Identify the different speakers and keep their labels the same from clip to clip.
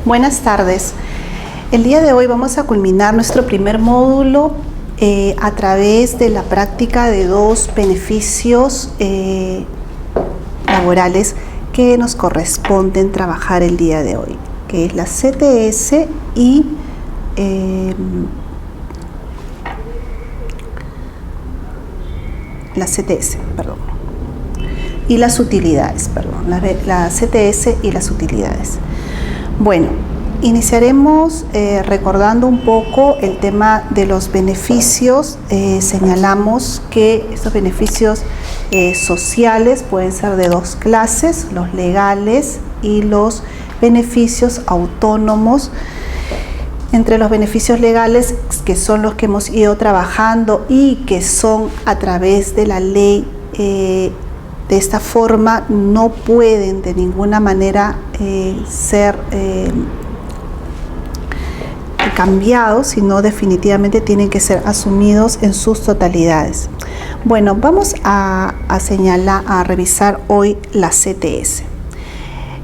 Speaker 1: Buenas tardes. El día de hoy vamos a culminar nuestro primer módulo a través de la práctica de dos beneficios laborales que nos corresponden trabajar el día de hoy, que es la CTS y y las utilidades, la CTS y las utilidades. Bueno, iniciaremos recordando un poco el tema de los beneficios. Señalamos que estos beneficios sociales pueden ser de dos clases, los legales y los beneficios autónomos. Entre los beneficios legales, que son los que hemos ido trabajando y que son a través de la ley, de esta forma no pueden de ninguna manera ser cambiados, sino definitivamente tienen que ser asumidos en sus totalidades. Bueno, vamos a revisar hoy la CTS.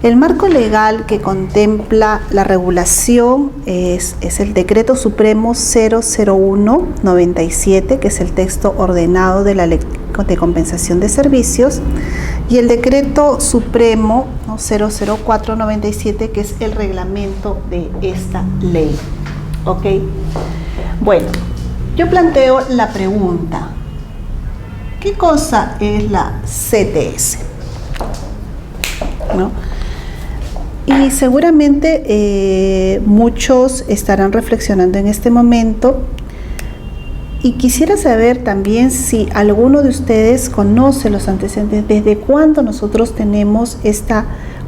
Speaker 1: El marco legal que contempla la regulación es el Decreto Supremo 001/97, que es el texto ordenado de la Ley de Compensación de Servicios, y el Decreto Supremo 004/97, que es el reglamento de esta ley. ¿Ok? Bueno, yo planteo la pregunta: ¿qué cosa es la CTS? ¿No? Y seguramente muchos estarán reflexionando en este momento, y quisiera saber también si alguno de ustedes conoce los antecedentes, desde cuándo nosotros tenemos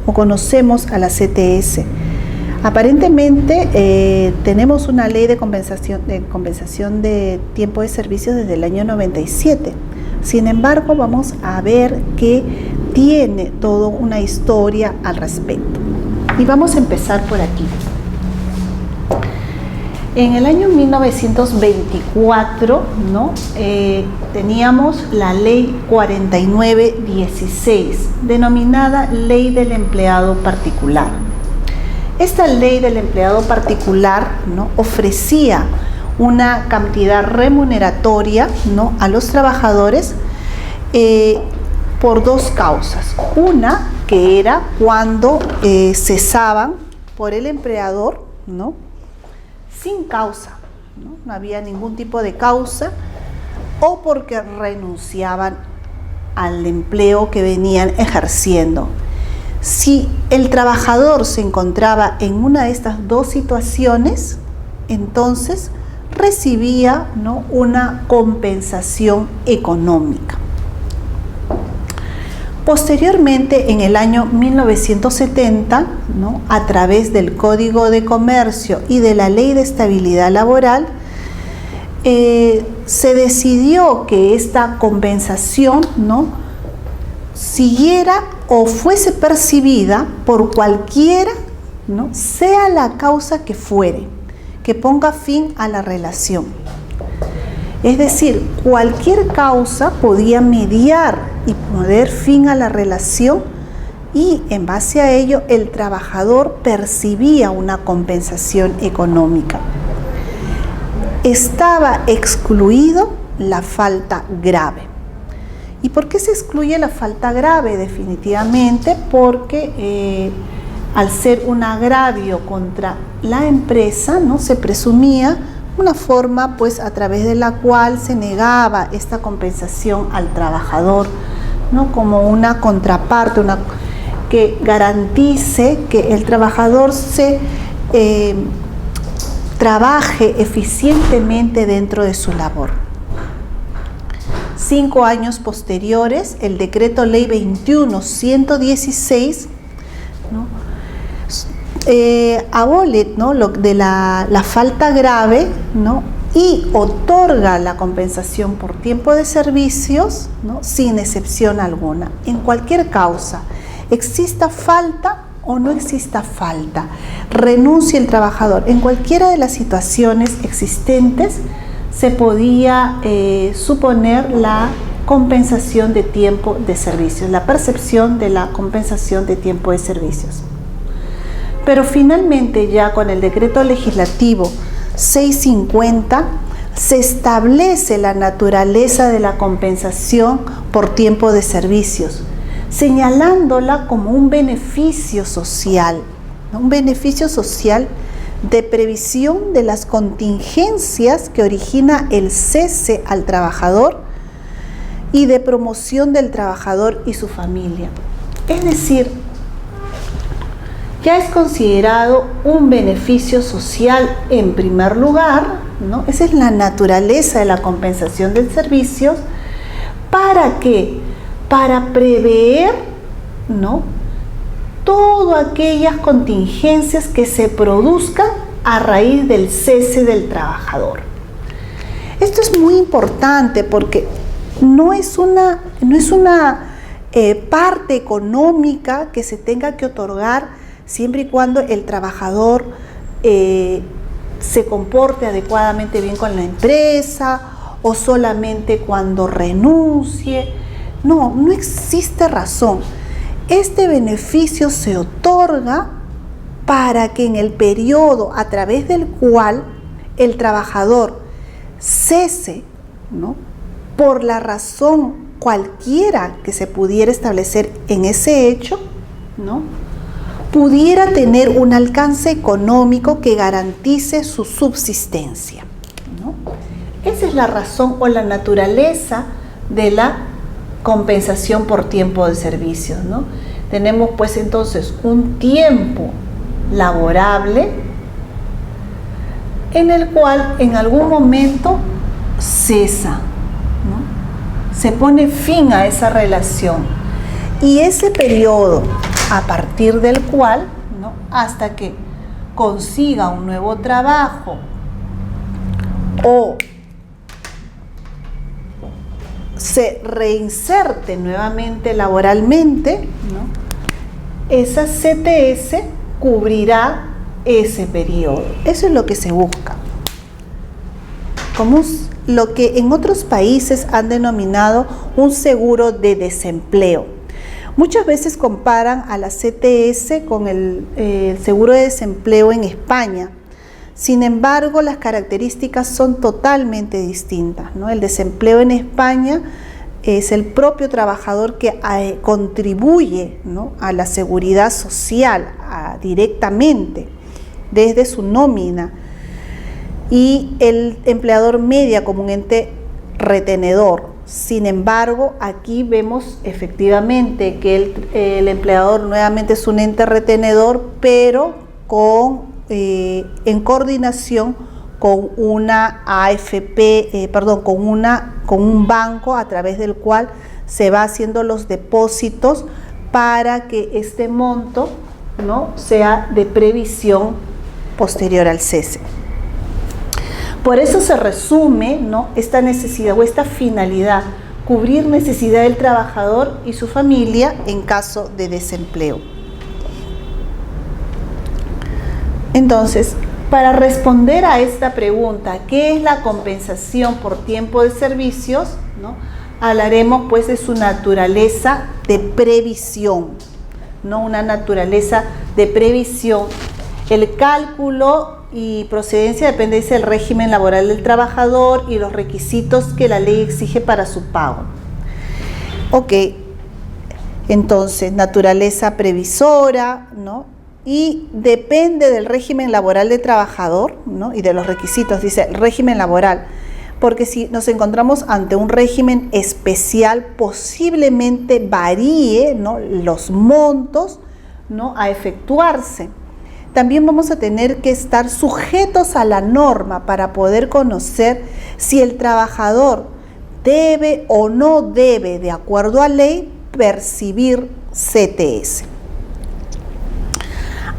Speaker 1: o conocemos a la CTS. Aparentemente tenemos una ley de compensación de tiempo de servicios desde el año 97. Sin embargo, vamos a ver que tiene toda una historia al respecto. Y vamos a empezar por aquí. En el año 1924, teníamos la Ley 4916, denominada Ley del Empleado Particular. Esta Ley del Empleado Particular ofrecía una cantidad remuneratoria a los trabajadores por dos causas. Una, que era cuando cesaban por el empleador, sin causa, no había ningún tipo de causa, o porque renunciaban al empleo que venían ejerciendo. Si el trabajador se encontraba en una de estas dos situaciones, entonces recibía una compensación económica. Posteriormente, en el año 1970, a través del Código de Comercio y de la Ley de Estabilidad Laboral, se decidió que esta compensación siguiera o fuese percibida por cualquiera, sea la causa que fuere, que ponga fin a la relación. Es decir, cualquier causa podía mediar y poner fin a la relación, y en base a ello el trabajador percibía una compensación económica. Estaba excluido la falta grave. ¿Y por qué se excluye la falta grave? Definitivamente porque al ser un agravio contra la empresa, se presumía una forma a través de la cual se negaba esta compensación al trabajador, como una contraparte, que garantice que el trabajador trabaje eficientemente dentro de su labor. 5 años posteriores, el Decreto Ley 21/116 abole lo de la falta grave, y otorga la compensación por tiempo de servicios, sin excepción alguna, en cualquier causa, exista falta o no exista falta, renuncie el trabajador. En cualquiera de las situaciones existentes se podía suponer la compensación de tiempo de servicios, la percepción de la compensación de tiempo de servicios. Pero finalmente ya con el decreto legislativo 650 se establece la naturaleza de la compensación por tiempo de servicios, señalándola como un beneficio social, ¿no? Un beneficio social de previsión de las contingencias que origina el cese al trabajador y de promoción del trabajador y su familia. Es decir, ya es considerado un beneficio social en primer lugar, ¿no? Esa es la naturaleza de la compensación de servicios. ¿Para qué? Para prever, ¿no?, todas aquellas contingencias que se produzcan a raíz del cese del trabajador. Esto es muy importante porque no es una parte económica que se tenga que otorgar siempre y cuando el trabajador se comporte adecuadamente bien con la empresa o solamente cuando renuncie. No existe razón. Este beneficio se otorga para que en el periodo a través del cual el trabajador cese, ¿no?, por la razón cualquiera que se pudiera establecer en ese hecho, ¿no?, pudiera tener un alcance económico que garantice su subsistencia, ¿no? Esa es la razón o la naturaleza de la compensación por tiempo de servicios, ¿no? Tenemos pues entonces un tiempo laborable en el cual en algún momento cesa, ¿no? Se pone fin a esa relación y ese periodo a partir del cual, ¿no?, hasta que consiga un nuevo trabajo o se reinserte nuevamente laboralmente, ¿no?, esa CTS cubrirá ese periodo. Eso es lo que se busca. Como lo que en otros países han denominado un seguro de desempleo. Muchas veces comparan a la CTS con el seguro de desempleo en España. Sin embargo, las características son totalmente distintas, ¿no? El desempleo en España es el propio trabajador que contribuye, ¿no?, a la seguridad social directamente desde su nómina, y el empleador media como un ente retenedor. Sin embargo, aquí vemos efectivamente que el empleador nuevamente es un ente retenedor, pero en coordinación con una AFP, con un banco a través del cual se va haciendo los depósitos para que este monto, ¿no?, sea de previsión posterior al cese. Por eso se resume, ¿no?, esta necesidad o esta finalidad, cubrir necesidad del trabajador y su familia en caso de desempleo. Entonces, para responder a esta pregunta, ¿qué es la compensación por tiempo de servicios?, ¿no?, hablaremos pues de su naturaleza de previsión, ¿no?, una naturaleza de previsión. El cálculo y procedencia depende del régimen laboral del trabajador y los requisitos que la ley exige para su pago. Ok, entonces, naturaleza previsora, ¿no?, y depende del régimen laboral del trabajador, ¿no?, y de los requisitos, dice el régimen laboral, porque si nos encontramos ante un régimen especial, posiblemente varíe, ¿no?, los montos, ¿no?, a efectuarse. También vamos a tener que estar sujetos a la norma para poder conocer si el trabajador debe o no debe, de acuerdo a ley, percibir CTS.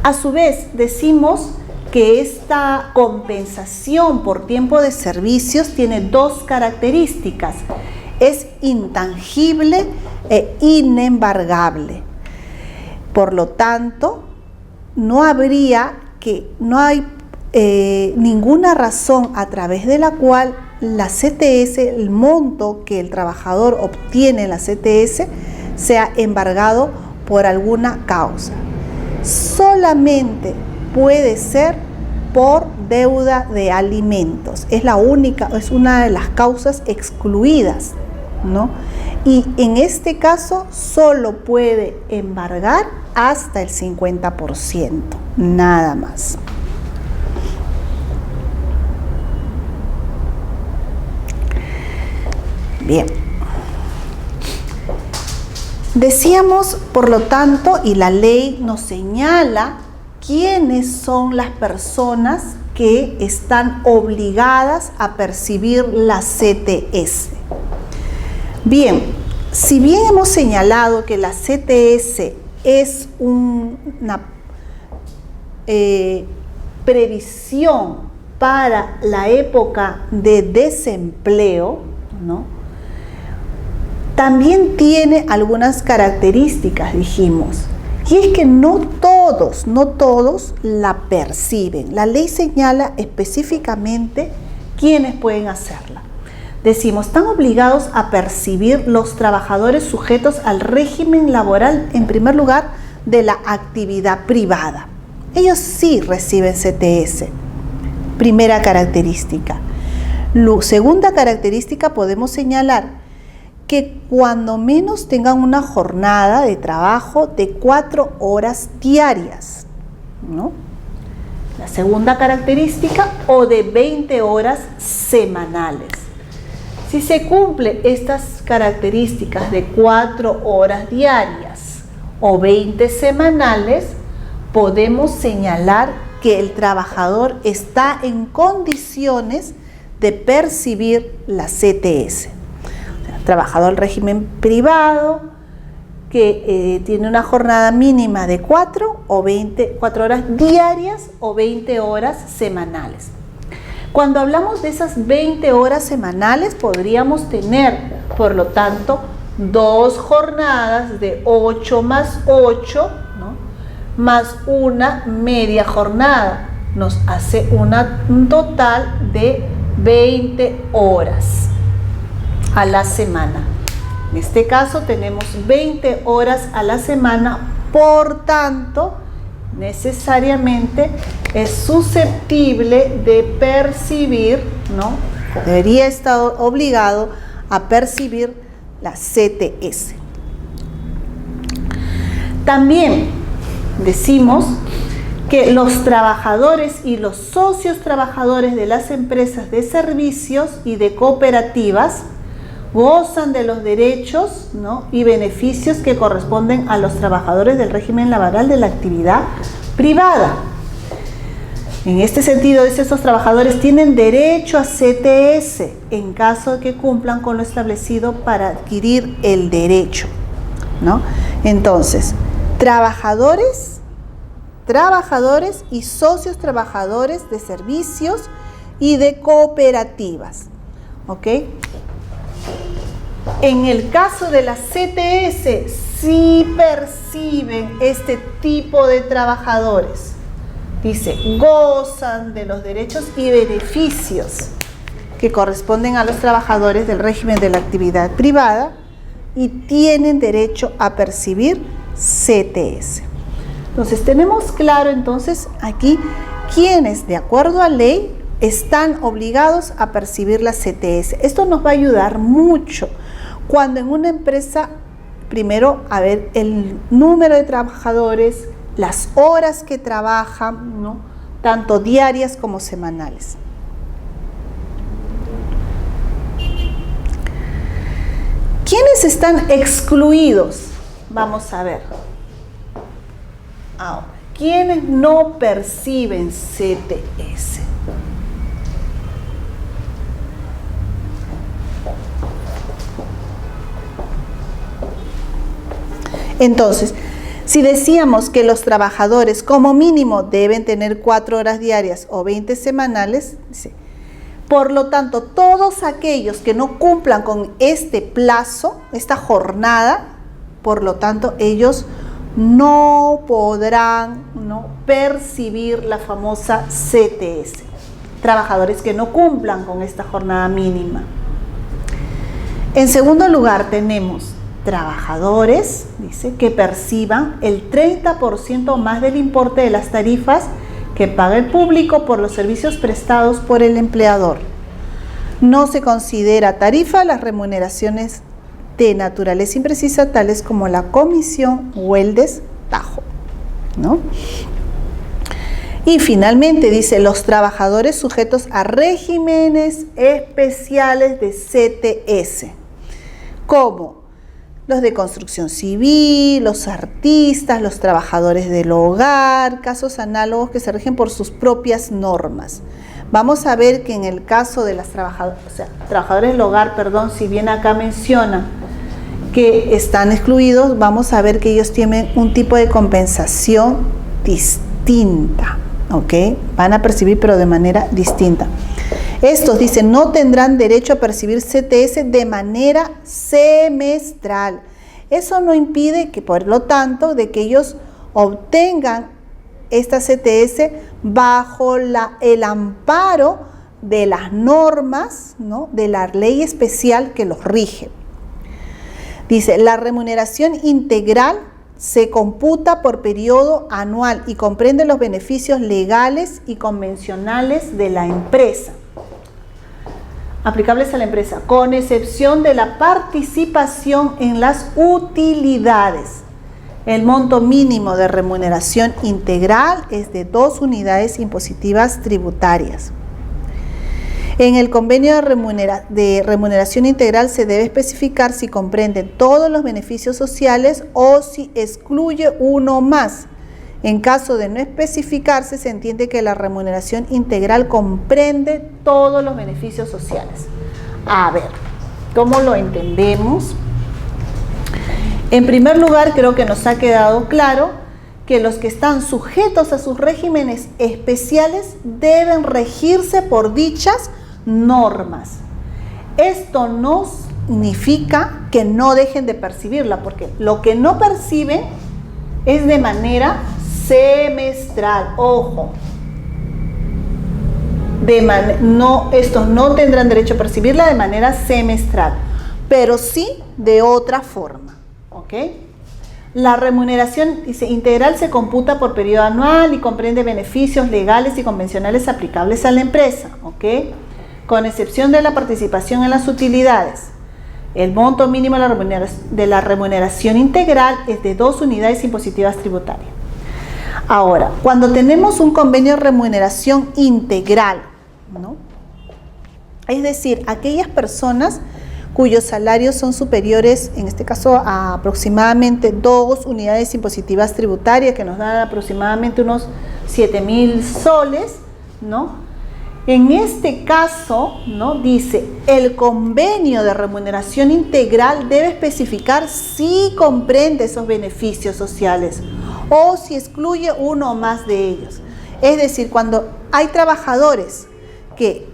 Speaker 1: A su vez, decimos que esta compensación por tiempo de servicios tiene dos características: es intangible e inembargable. Por lo tanto, no hay ninguna razón a través de la cual la CTS, el monto que el trabajador obtiene en la CTS, sea embargado por alguna causa. solamente puede ser por deuda de alimentos. Es una de las causas excluidas, ¿no? Y en este caso solo puede embargar hasta el 50%, nada más. Bien. Decíamos, por lo tanto, y la ley nos señala quiénes son las personas que están obligadas a percibir la CTS. Bien, si bien hemos señalado que la CTS es una previsión para la época de desempleo, ¿no? También tiene algunas características, dijimos, y es que no todos la perciben. La ley señala específicamente quiénes pueden hacerla. Decimos, están obligados a percibir los trabajadores sujetos al régimen laboral, en primer lugar, de la actividad privada. Ellos sí reciben CTS. Primera característica. Segunda característica, podemos señalar que cuando menos tengan una jornada de trabajo de 4 horas diarias, ¿no? La segunda característica, o de 20 horas semanales. Si se cumplen estas características de 4 horas diarias o 20 semanales, podemos señalar que el trabajador está en condiciones de percibir la CTS. Trabajador del régimen privado que tiene una jornada mínima de 4 horas diarias o 20 horas semanales. Cuando hablamos de esas 20 horas semanales, podríamos tener, por lo tanto, 2 jornadas de 8 más 8, ¿no? Más una media jornada. Nos hace un total de 20 horas a la semana. En este caso tenemos 20 horas a la semana, por tanto, necesariamente es susceptible de percibir, ¿no? Debería estar obligado a percibir la CTS. También decimos que los trabajadores y los socios trabajadores de las empresas de servicios y de cooperativas gozan de los derechos, ¿no? y beneficios que corresponden a los trabajadores del régimen laboral de la actividad privada. En este sentido, estos trabajadores tienen derecho a CTS en caso de que cumplan con lo establecido para adquirir el derecho, ¿no? Entonces, trabajadores y socios trabajadores de servicios y de cooperativas, ¿ok? En el caso de la CTS, sí perciben este tipo de trabajadores. Dice, gozan de los derechos y beneficios que corresponden a los trabajadores del régimen de la actividad privada y tienen derecho a percibir CTS. Entonces, tenemos claro entonces aquí quienes, de acuerdo a ley, están obligados a percibir la CTS. Esto nos va a ayudar mucho cuando en una empresa, primero, a ver el número de trabajadores, las horas que trabajan, ¿no? Tanto diarias como semanales. ¿Quiénes están excluidos? Vamos a ver. Ahora, ¿quiénes no perciben CTS? Entonces, si decíamos que los trabajadores como mínimo deben tener 4 horas diarias o 20 semanales, dice, por lo tanto, todos aquellos que no cumplan con este plazo, esta jornada, por lo tanto, ellos no podrán percibir la famosa CTS. Trabajadores que no cumplan con esta jornada mínima. En segundo lugar, tenemos trabajadores, dice, que perciban el 30% más del importe de las tarifas que paga el público por los servicios prestados por el empleador. No se considera tarifa las remuneraciones de naturaleza imprecisa, tales como la comisión o el destajo, ¿no? Y finalmente dice, los trabajadores sujetos a regímenes especiales de CTS, como los de construcción civil, los artistas, los trabajadores del hogar, casos análogos que se rigen por sus propias normas. Vamos a ver que en el caso de las trabajadores del hogar, si bien acá menciona que están excluidos, vamos a ver que ellos tienen un tipo de compensación distinta, ¿ok? Van a percibir, pero de manera distinta. Estos, dicen, no tendrán derecho a percibir CTS de manera semestral. Eso no impide que, por lo tanto, de que ellos obtengan esta CTS bajo el amparo de las normas, ¿no?, de la ley especial que los rige. Dice, la remuneración integral se computa por periodo anual y comprende los beneficios legales y convencionales de la empresa, aplicables a la empresa, con excepción de la participación en las utilidades. El monto mínimo de remuneración integral es de 2 unidades impositivas tributarias. En el convenio de remuneración integral se debe especificar si comprende todos los beneficios sociales o si excluye uno más. En caso de no especificarse, se entiende que la remuneración integral comprende todos los beneficios sociales. A ver, ¿cómo lo entendemos? En primer lugar, creo que nos ha quedado claro que los que están sujetos a sus regímenes especiales deben regirse por dichas normas. Esto no significa que no dejen de percibirla, porque lo que no perciben es de manera semestral. Ojo, estos no tendrán derecho a percibirla de manera semestral, pero sí de otra forma, ¿ok? La remuneración, dice, integral se computa por periodo anual y comprende beneficios legales y convencionales aplicables a la empresa, ¿ok?, con excepción de la participación en las utilidades. El monto mínimo de la remuneración integral es de 2 unidades impositivas tributarias. Ahora, cuando tenemos un convenio de remuneración integral, ¿no?, es decir, aquellas personas cuyos salarios son superiores, en este caso, a aproximadamente 2 unidades impositivas tributarias, que nos dan aproximadamente unos 7.000 soles, ¿no? En este caso, ¿no?, dice, el convenio de remuneración integral debe especificar si comprende esos beneficios sociales o si excluye uno o más de ellos. Es decir, cuando hay trabajadores que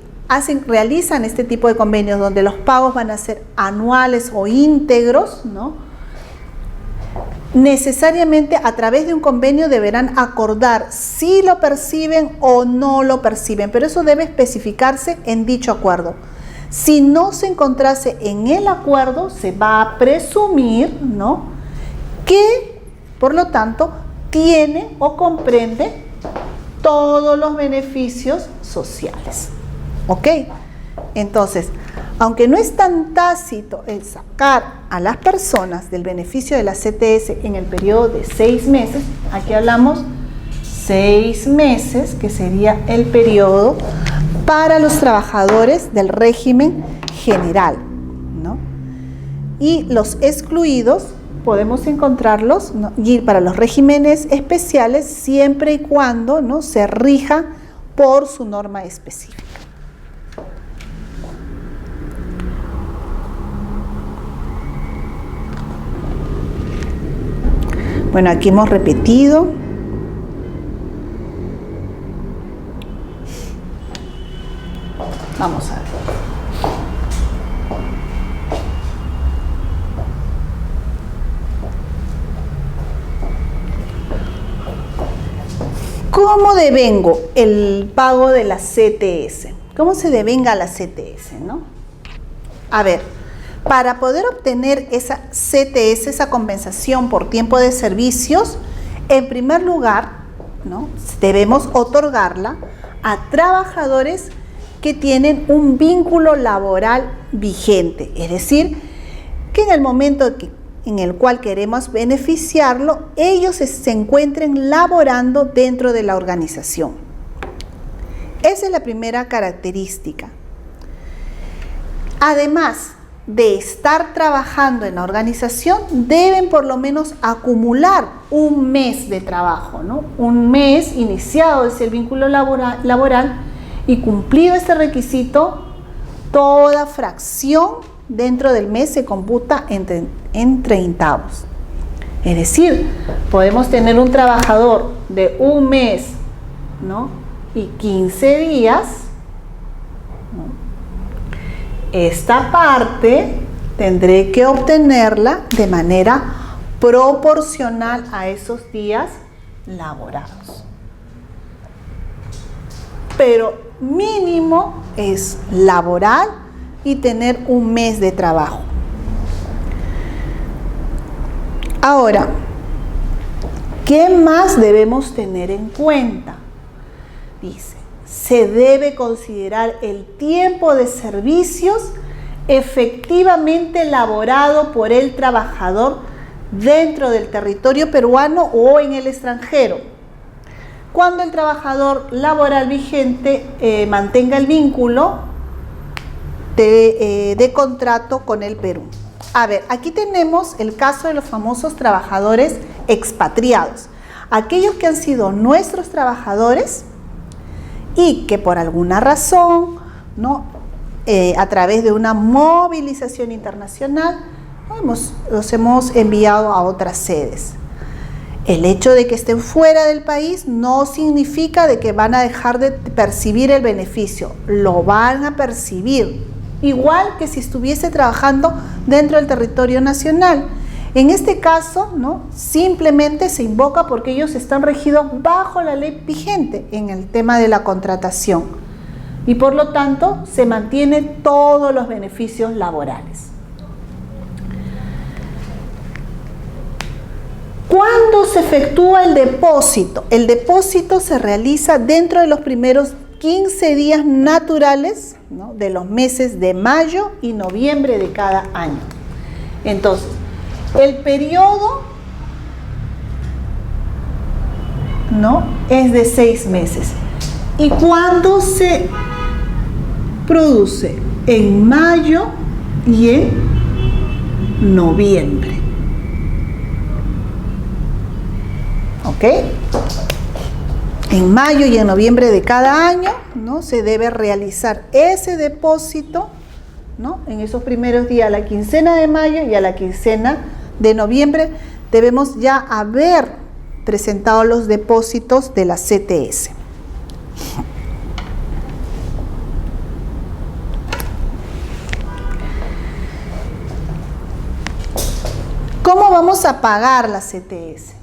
Speaker 1: realizan este tipo de convenios donde los pagos van a ser anuales o íntegros, ¿no?, necesariamente a través de un convenio deberán acordar si lo perciben o no lo perciben, pero eso debe especificarse en dicho acuerdo. Si no se encontrase en el acuerdo, se va a presumir, ¿no?, que, por lo tanto, tiene o comprende todos los beneficios sociales. ¿Ok? Entonces, aunque no es tan tácito el sacar a las personas del beneficio de la CTS en el periodo de 6 meses, aquí hablamos 6 meses, que sería el periodo para los trabajadores del régimen general, ¿no? Y los excluidos podemos encontrarlos, ¿no?, y para los regímenes especiales, siempre y cuando, ¿no?, se rija por su norma específica. Bueno, aquí hemos repetido. Vamos a ver. ¿Cómo devengo el pago de la CTS? ¿Cómo se devenga la CTS, no? A ver, Para poder obtener esa CTS, esa compensación por tiempo de servicios, en primer lugar, ¿no?, debemos otorgarla a trabajadores que tienen un vínculo laboral vigente, es decir, que en el momento en el cual queremos beneficiarlo, ellos se encuentren laborando dentro de la organización. Esa es la primera característica. Además de estar trabajando en la organización, deben por lo menos acumular un mes de trabajo, ¿no? Un mes iniciado ese vínculo laboral y cumplido este requisito, toda fracción dentro del mes se computa en treintavos. Es decir, podemos tener un trabajador de un mes, ¿no?, y 15 días, ¿no? Esta parte tendré que obtenerla de manera proporcional a esos días laborados. Pero mínimo es laboral y tener un mes de trabajo. Ahora, ¿qué más debemos tener en cuenta? Dice, se debe considerar el tiempo de servicios efectivamente elaborado por el trabajador dentro del territorio peruano o en el extranjero, cuando el trabajador laboral vigente mantenga el vínculo de contrato con el Perú. A ver, aquí tenemos el caso de los famosos trabajadores expatriados, aquellos que han sido nuestros trabajadores y que por alguna razón, ¿no?, a través de una movilización internacional, los hemos enviado a otras sedes. El hecho de que estén fuera del país no significa de que van a dejar de percibir el beneficio, lo van a percibir, igual que si estuviese trabajando dentro del territorio nacional. En este caso, ¿no?, simplemente se invoca porque ellos están regidos bajo la ley vigente en el tema de la contratación y por lo tanto se mantienen todos los beneficios laborales. ¿Cuándo se efectúa el depósito? El depósito se realiza dentro de los primeros 15 días naturales, ¿no?, de los meses de mayo y noviembre de cada año. Entonces, el periodo, ¿no?, es de 6 meses. ¿Y cuándo se produce? En mayo y en noviembre. ¿Ok? En mayo y en noviembre de cada año, ¿no?, se debe realizar ese depósito, ¿no?, en esos primeros días, a la quincena de mayo y a la quincena de noviembre, debemos ya haber presentado los depósitos de la CTS. ¿Cómo vamos a pagar la CTS?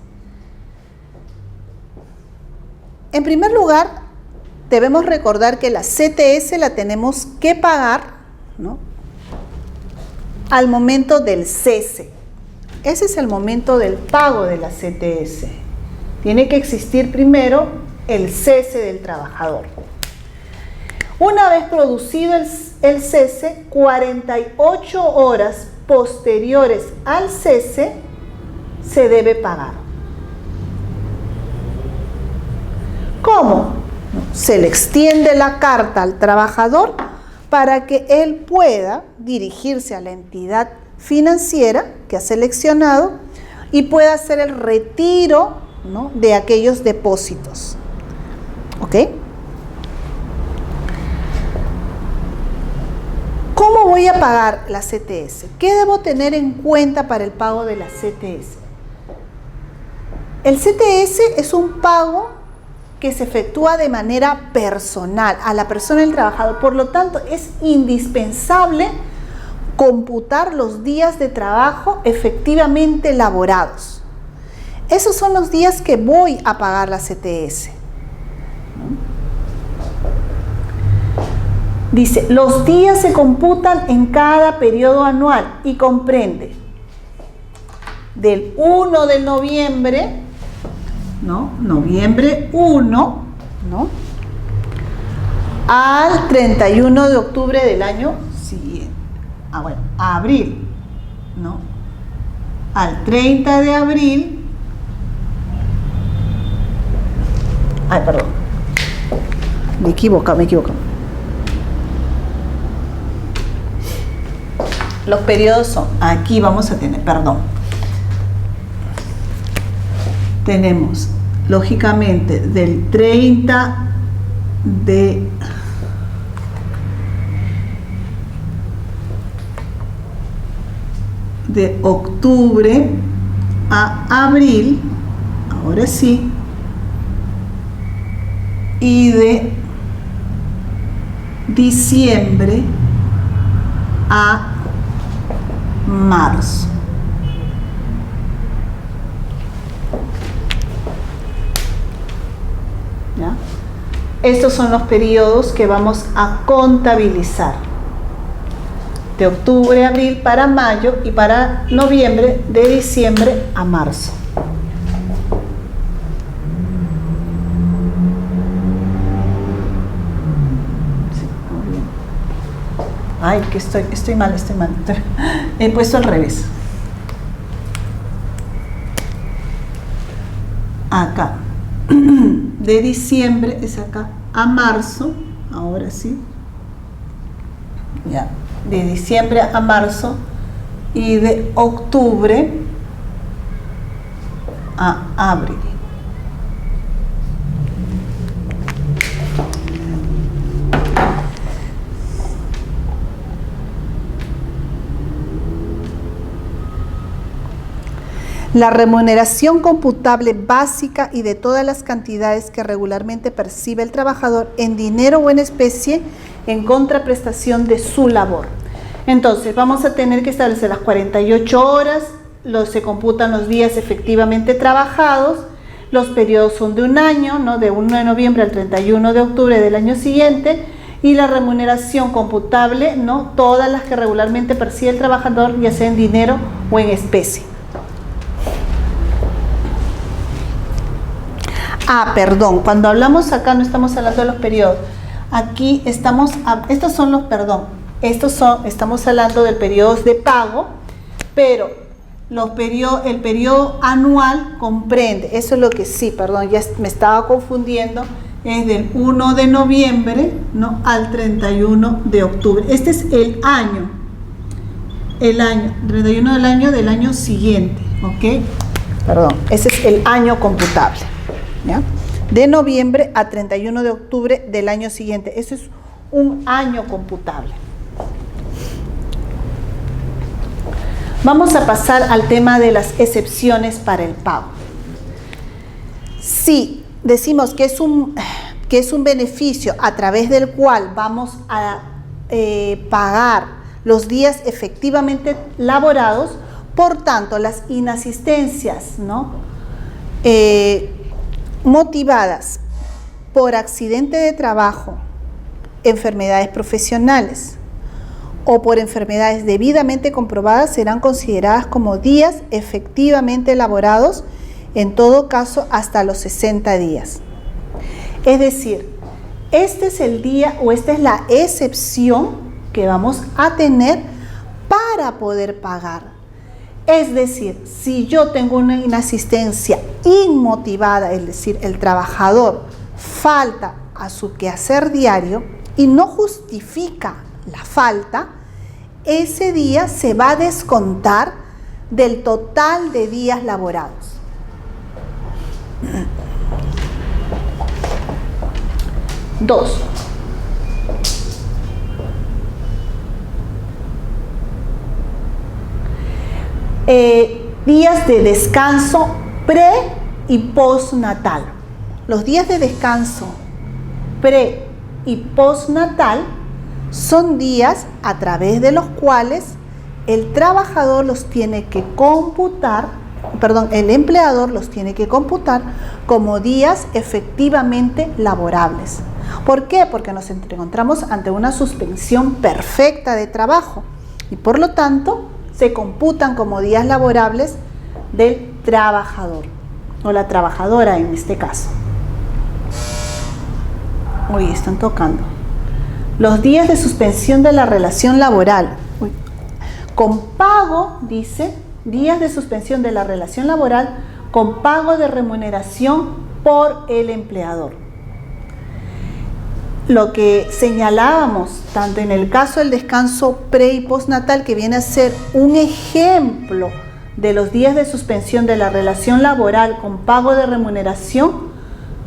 Speaker 1: En primer lugar, debemos recordar que la CTS la tenemos que pagar, ¿no?, al momento del cese. Ese es el momento del pago de la CTS. Tiene que existir primero el cese del trabajador. Una vez producido el cese, 48 horas posteriores al cese se debe pagar. ¿Cómo? Se le extiende la carta al trabajador para que él pueda dirigirse a la entidad financiera que ha seleccionado y pueda hacer el retiro, ¿no?, de aquellos depósitos. ¿Ok? ¿Cómo voy a pagar la CTS? ¿Qué debo tener en cuenta para el pago de la CTS? El CTS es un pago que se efectúa de manera personal a la persona del trabajador. Por lo tanto, es indispensable computar los días de trabajo efectivamente laborados. Esos son los días que voy a pagar la CTS. Dice, los días se computan en cada periodo anual y comprende del 1 de noviembre, ¿no? Noviembre 1, ¿no? Al 31 de octubre del año siguiente. Bueno, a abril, ¿no? Al 30 de abril. Ay, perdón. Me equivoco. Los periodos son, aquí vamos a tener, perdón. Tenemos, lógicamente, del 30 de octubre a abril, ahora sí, y de diciembre a marzo. ¿Ya? Estos son los periodos que vamos a contabilizar. De octubre a abril para mayo y para noviembre, de diciembre a marzo. Sí, muy bien. Ay, que estoy mal. He puesto al revés. Acá. De diciembre es acá a marzo, ahora sí. Ya. De diciembre a marzo y de octubre a abril. La remuneración computable básica y de todas las cantidades que regularmente percibe el trabajador en dinero o en especie en contraprestación de su labor. Entonces, vamos a tener que establecer las 48 horas, se computan los días efectivamente trabajados, los periodos son de un año, ¿no? De 1 de noviembre al 31 de octubre del año siguiente, y la remuneración computable, ¿no? Todas las que regularmente percibe el trabajador, ya sea en dinero o en especie. Perdón, cuando hablamos acá no estamos hablando de los periodos. Aquí estamos estamos hablando de periodos de pago, pero el periodo anual comprende, eso es lo que sí, perdón, ya me estaba confundiendo, es del 1 de noviembre, ¿no? Al 31 de octubre. Este es el año, 31 del año siguiente, ¿ok? Perdón, ese es el año computable. ¿Ya? De noviembre a 31 de octubre del año siguiente. Eso es un año computable. Vamos a pasar al tema de las excepciones para el pago. Si decimos que es un beneficio a través del cual vamos a pagar los días efectivamente laborados, por tanto, las inasistencias, ¿no? Motivadas por accidente de trabajo, enfermedades profesionales o por enfermedades debidamente comprobadas serán consideradas como días efectivamente elaborados, en todo caso hasta los 60 días. Es decir, este es el día o esta es la excepción que vamos a tener para poder pagar. Es decir, si yo tengo una inasistencia inmotivada, es decir, el trabajador falta a su quehacer diario y no justifica la falta, ese día se va a descontar del total de días laborados. Dos. Días de descanso pre y postnatal. Los días de descanso pre y postnatal son días a través de los cuales el trabajador los tiene que computar, el empleador los tiene que computar como días efectivamente laborables. ¿Por qué? Porque nos encontramos ante una suspensión perfecta de trabajo y por lo tanto se computan como días laborables del trabajador o la trabajadora en este caso. Uy, están tocando. Los días de suspensión de la relación laboral. Uy. Con pago, dice, días de suspensión de la relación laboral con pago de remuneración por el empleador. Lo que señalábamos, tanto en el caso del descanso pre y postnatal, que viene a ser un ejemplo de los días de suspensión de la relación laboral con pago de remuneración,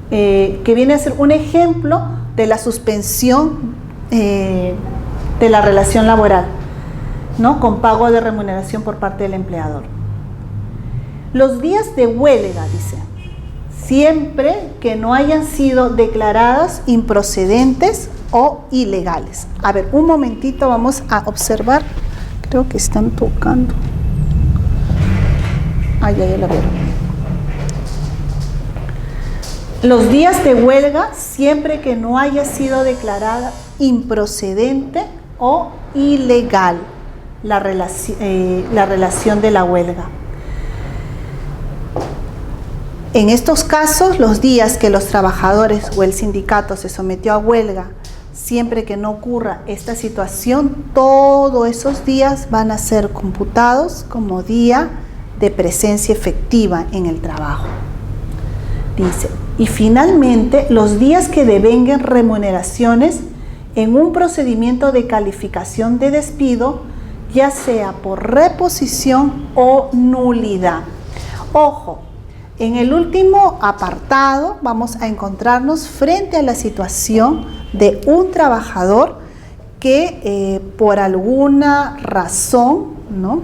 Speaker 1: que viene a ser un ejemplo de la suspensión de la relación laboral, ¿no? Con pago de remuneración por parte del empleador. Los días de huelga, dice, siempre que no hayan sido declaradas improcedentes o ilegales. A ver, un momentito, vamos a observar. Creo que están tocando. Ah, ya la veo. Los días de huelga, siempre que no haya sido declarada improcedente o ilegal la relación de la huelga. En estos casos, los días que los trabajadores o el sindicato se sometió a huelga, siempre que no ocurra esta situación, todos esos días van a ser computados como día de presencia efectiva en el trabajo. Dice, y finalmente, los días que devenguen remuneraciones en un procedimiento de calificación de despido, ya sea por reposición o nulidad. Ojo, en el último apartado vamos a encontrarnos frente a la situación de un trabajador que por alguna razón, ¿no?,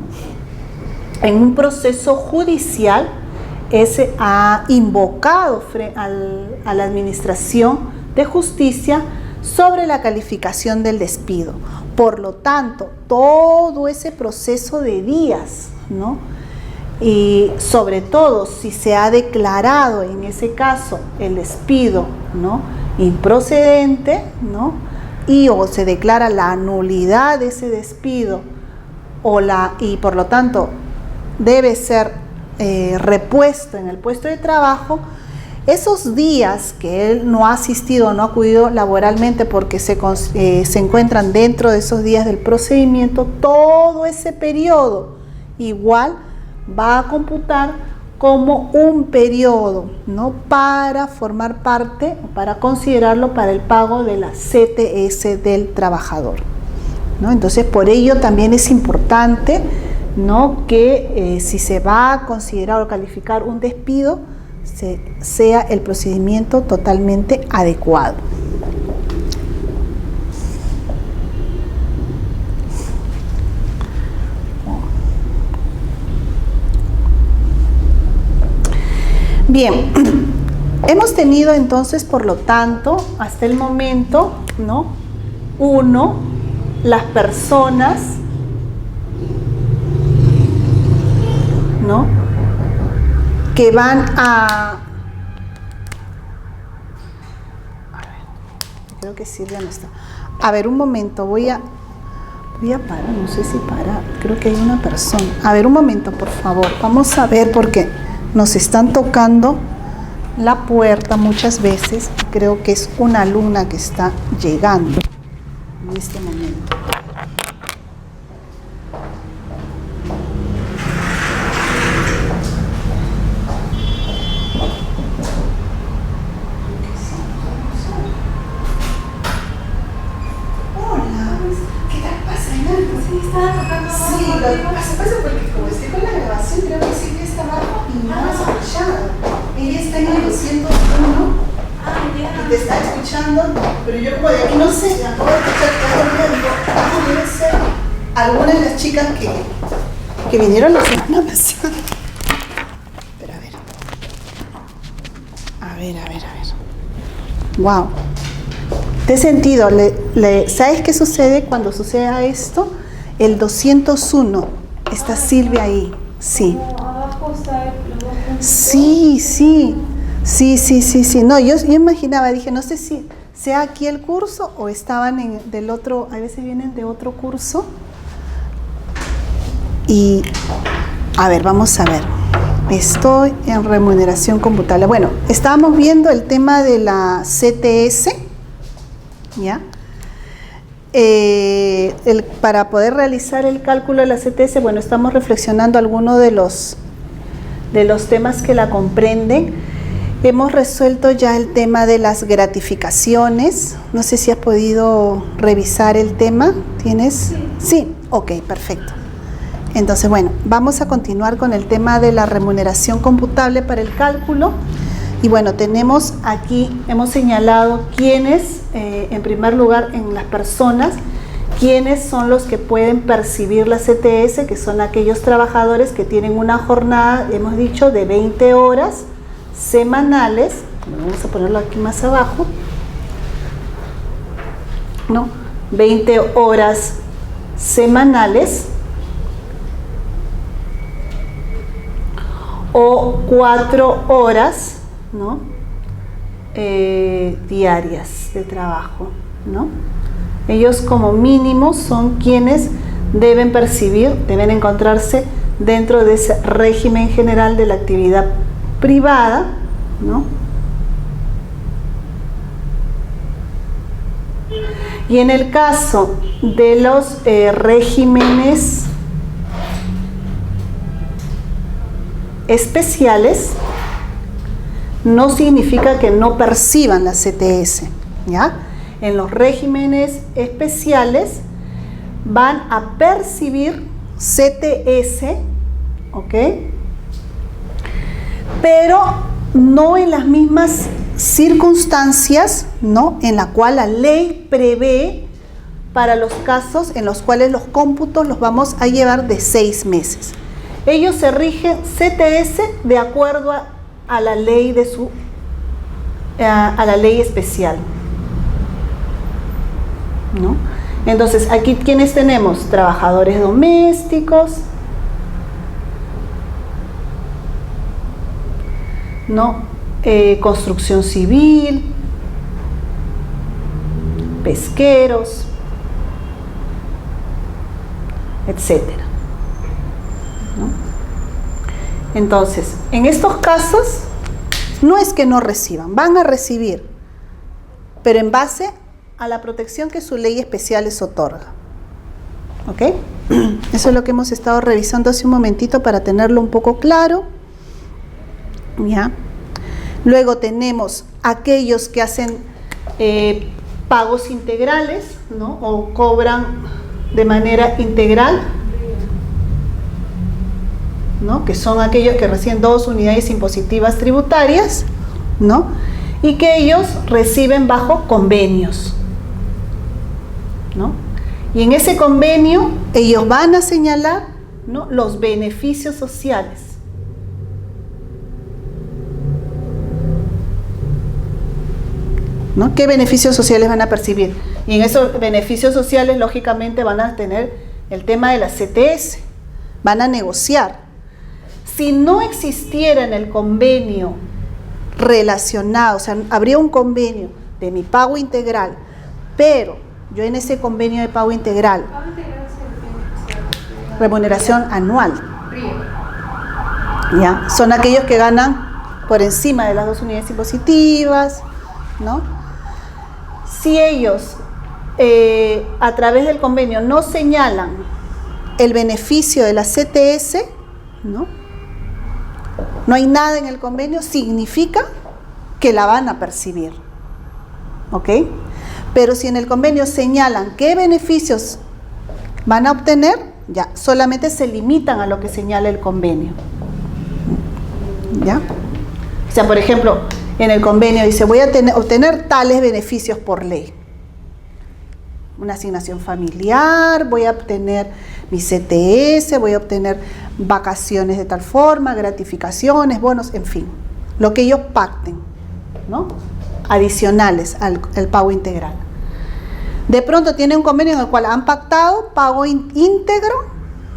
Speaker 1: en un proceso judicial ha invocado a la Administración de Justicia sobre la calificación del despido. Por lo tanto, todo ese proceso de días, ¿no?, y sobre todo si se ha declarado en ese caso el despido, ¿no?, improcedente, ¿no?, o se declara la nulidad de ese despido y por lo tanto debe ser repuesto en el puesto de trabajo, esos días que él no ha asistido o no ha acudido laboralmente porque se encuentran dentro de esos días del procedimiento, todo ese periodo igual va a computar como un periodo, ¿no?, para formar parte, para considerarlo para el pago de la CTS del trabajador, ¿no? Entonces, por ello también es importante, ¿no?, que si se va a considerar o calificar un despido, sea el procedimiento totalmente adecuado. Bien, hemos tenido entonces, por lo tanto, hasta el momento, ¿no?, uno, las personas, ¿no?, que van a ver, creo que Silvia no está. A ver, un momento, voy a parar, no sé si parar, creo que hay una persona. A ver, un momento, por favor, vamos a ver porque nos están tocando la puerta muchas veces. Creo que es una alumna que está llegando en este momento. Pasa porque como estoy con la grabación, creo que Silvia está abajo y no me ha escuchado. Ella está en el 201 y te está escuchando, pero yo como de aquí no sé, acabo de escuchar todo el debe ser algunas de las chicas que vinieron la semana pasada. Pero a ver. Wow. Te he sentido, ¿sabes qué sucede cuando suceda esto? El 201, está Silvia ahí, sí.
Speaker 2: Abajo está
Speaker 1: Sí. No, yo imaginaba, dije, no sé si ¿sea aquí el curso o estaban del otro? A veces vienen de otro curso. Y, a ver, vamos a ver. Estoy en remuneración computable. Bueno, estábamos viendo el tema de la CTS, ¿ya? Para poder realizar el cálculo de la CTS, bueno, estamos reflexionando algunos de los temas que la comprenden. Hemos resuelto ya el tema de las gratificaciones. No sé si has podido revisar el tema. ¿Tienes? Sí, ok, perfecto. Entonces, bueno, vamos a continuar con el tema de la remuneración computable para el cálculo. Y bueno, tenemos aquí, hemos señalado quiénes, en primer lugar, en las personas, quiénes son los que pueden percibir la CTS, que son aquellos trabajadores que tienen una jornada, hemos dicho, de 20 horas semanales. Vamos a ponerlo aquí más abajo, ¿no? 20 horas semanales o 4 horas, ¿no? Diarias de trabajo, ¿no? Ellos como mínimo son quienes deben percibir, deben encontrarse dentro de ese régimen general de la actividad privada, ¿no? Y en el caso de los regímenes especiales, no significa que no perciban la CTS, ¿ya? En los regímenes especiales van a percibir CTS, ¿ok? Pero no en las mismas circunstancias, ¿no? En la cual la ley prevé para los casos en los cuales los cómputos los vamos a llevar de 6 meses. Ellos se rigen CTS de acuerdo a la ley de a la ley especial, ¿no? Entonces, aquí ¿quiénes tenemos? Trabajadores domésticos, ¿no? Construcción civil, pesqueros, etcétera, ¿no? Entonces, en estos casos, no es que no reciban, van a recibir, pero en base a la protección que su ley especial les otorga. ¿Ok? Eso es lo que hemos estado revisando hace un momentito para tenerlo un poco claro. ¿Ya? Luego tenemos aquellos que hacen pagos integrales, ¿no? O cobran de manera integral, ¿no? Que son aquellos que reciben 2 unidades impositivas tributarias, ¿no? Y que ellos reciben bajo convenios, ¿no? Y en ese convenio ellos van a señalar, ¿no? Los beneficios sociales. ¿No? ¿Qué beneficios sociales van a percibir? Y en esos beneficios sociales, lógicamente, van a tener el tema de la CTS, van a negociar. Si no existiera en el convenio relacionado, o sea, habría un convenio de mi pago integral, pero yo en ese convenio de pago integral, remuneración anual, ¿ya? Son aquellos que ganan por encima de las 2 unidades impositivas, ¿no? Si ellos a través del convenio no señalan el beneficio de la CTS, ¿no? No hay nada en el convenio, significa que la van a percibir, ¿ok? Pero si en el convenio señalan qué beneficios van a obtener, ya solamente se limitan a lo que señala el convenio, ¿ya? O sea, por ejemplo, en el convenio dice, voy a obtener tales beneficios por ley. Una asignación familiar, voy a obtener mi CTS, voy a obtener vacaciones de tal forma, gratificaciones, bonos, en fin, lo que ellos pacten, ¿no? Adicionales al pago integral. De pronto tiene un convenio en el cual han pactado pago íntegro,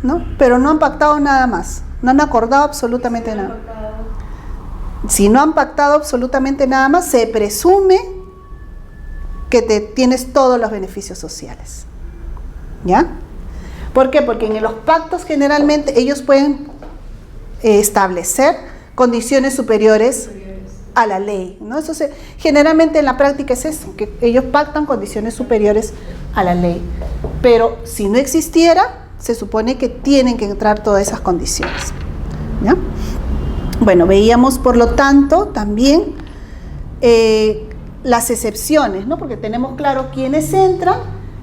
Speaker 1: ¿no? Pero no han pactado nada más, no han acordado absolutamente nada. Si no han pactado absolutamente nada más, se presume que tienes todos los beneficios sociales. ¿Ya? ¿Por qué? Porque en los pactos generalmente ellos pueden establecer condiciones superiores a la ley, ¿no? Eso generalmente en la práctica es eso, que ellos pactan condiciones superiores a la ley. Pero si no existiera, se supone que tienen que entrar todas esas condiciones. ¿Ya? Bueno, veíamos por lo tanto también las excepciones, ¿no? Porque tenemos claro quiénes entran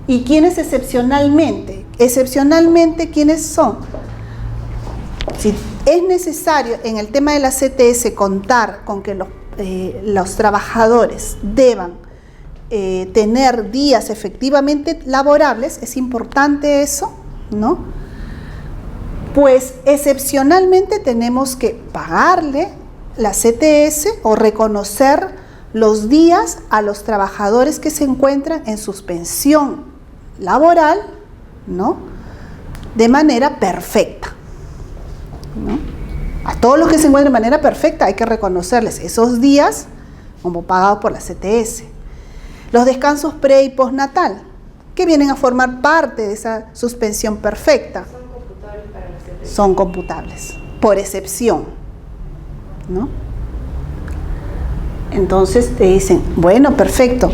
Speaker 1: y quiénes excepcionalmente. Excepcionalmente, ¿quiénes son? Si es necesario en el tema de la CTS contar con que los trabajadores deban tener días efectivamente laborables, es importante eso, ¿no? Pues excepcionalmente tenemos que pagarle la CTS o reconocer los días a los trabajadores que se encuentran en suspensión laboral, ¿no? De manera perfecta, ¿no? A todos los que se encuentran de manera perfecta hay que reconocerles esos días como pagados por la CTS. Los descansos pre y postnatal, que vienen a formar parte de esa suspensión perfecta,
Speaker 2: ¿Son computables para la CTS?
Speaker 1: son computables, por excepción, ¿no? Entonces te dicen, bueno, perfecto.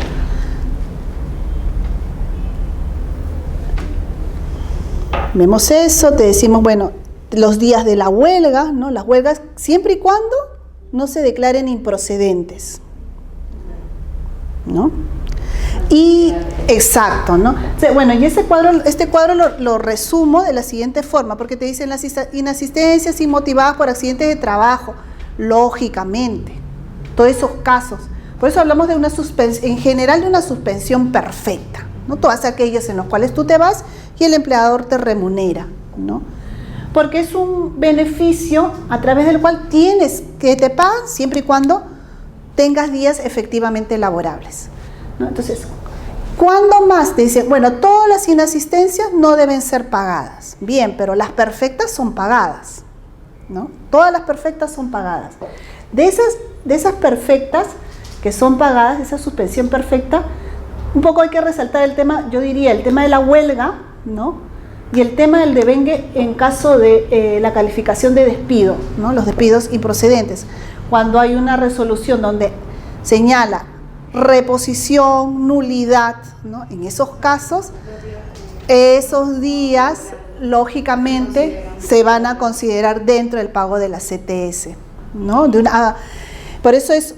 Speaker 1: Vemos eso, te decimos, bueno, los días de la huelga, ¿no? Las huelgas siempre y cuando no se declaren improcedentes, ¿no? Y exacto, ¿no? O sea, bueno, y este cuadro lo resumo de la siguiente forma, porque te dicen las inasistencias inmotivadas por accidentes de trabajo, lógicamente, todos esos casos. Por eso hablamos de una suspensión, en general de una suspensión perfecta, ¿no? Todas aquellas en las cuales tú te vas y el empleador te remunera, ¿no? Porque es un beneficio a través del cual tienes que te pagan siempre y cuando tengas días efectivamente laborables, ¿no? Entonces, ¿cuándo más? Te dicen, bueno, todas las inasistencias no deben ser pagadas. Bien, pero las perfectas son pagadas, ¿no? Todas las perfectas son pagadas. De esas perfectas que son pagadas, esa suspensión perfecta, un poco hay que resaltar el tema, yo diría, el tema de la huelga, ¿no? Y el tema del devengue en caso de la calificación de despido, ¿no? Los despidos improcedentes. Cuando hay una resolución donde señala reposición, nulidad, ¿no? En esos casos, esos días, lógicamente, se van a considerar dentro del pago de la CTS, ¿no? Por eso es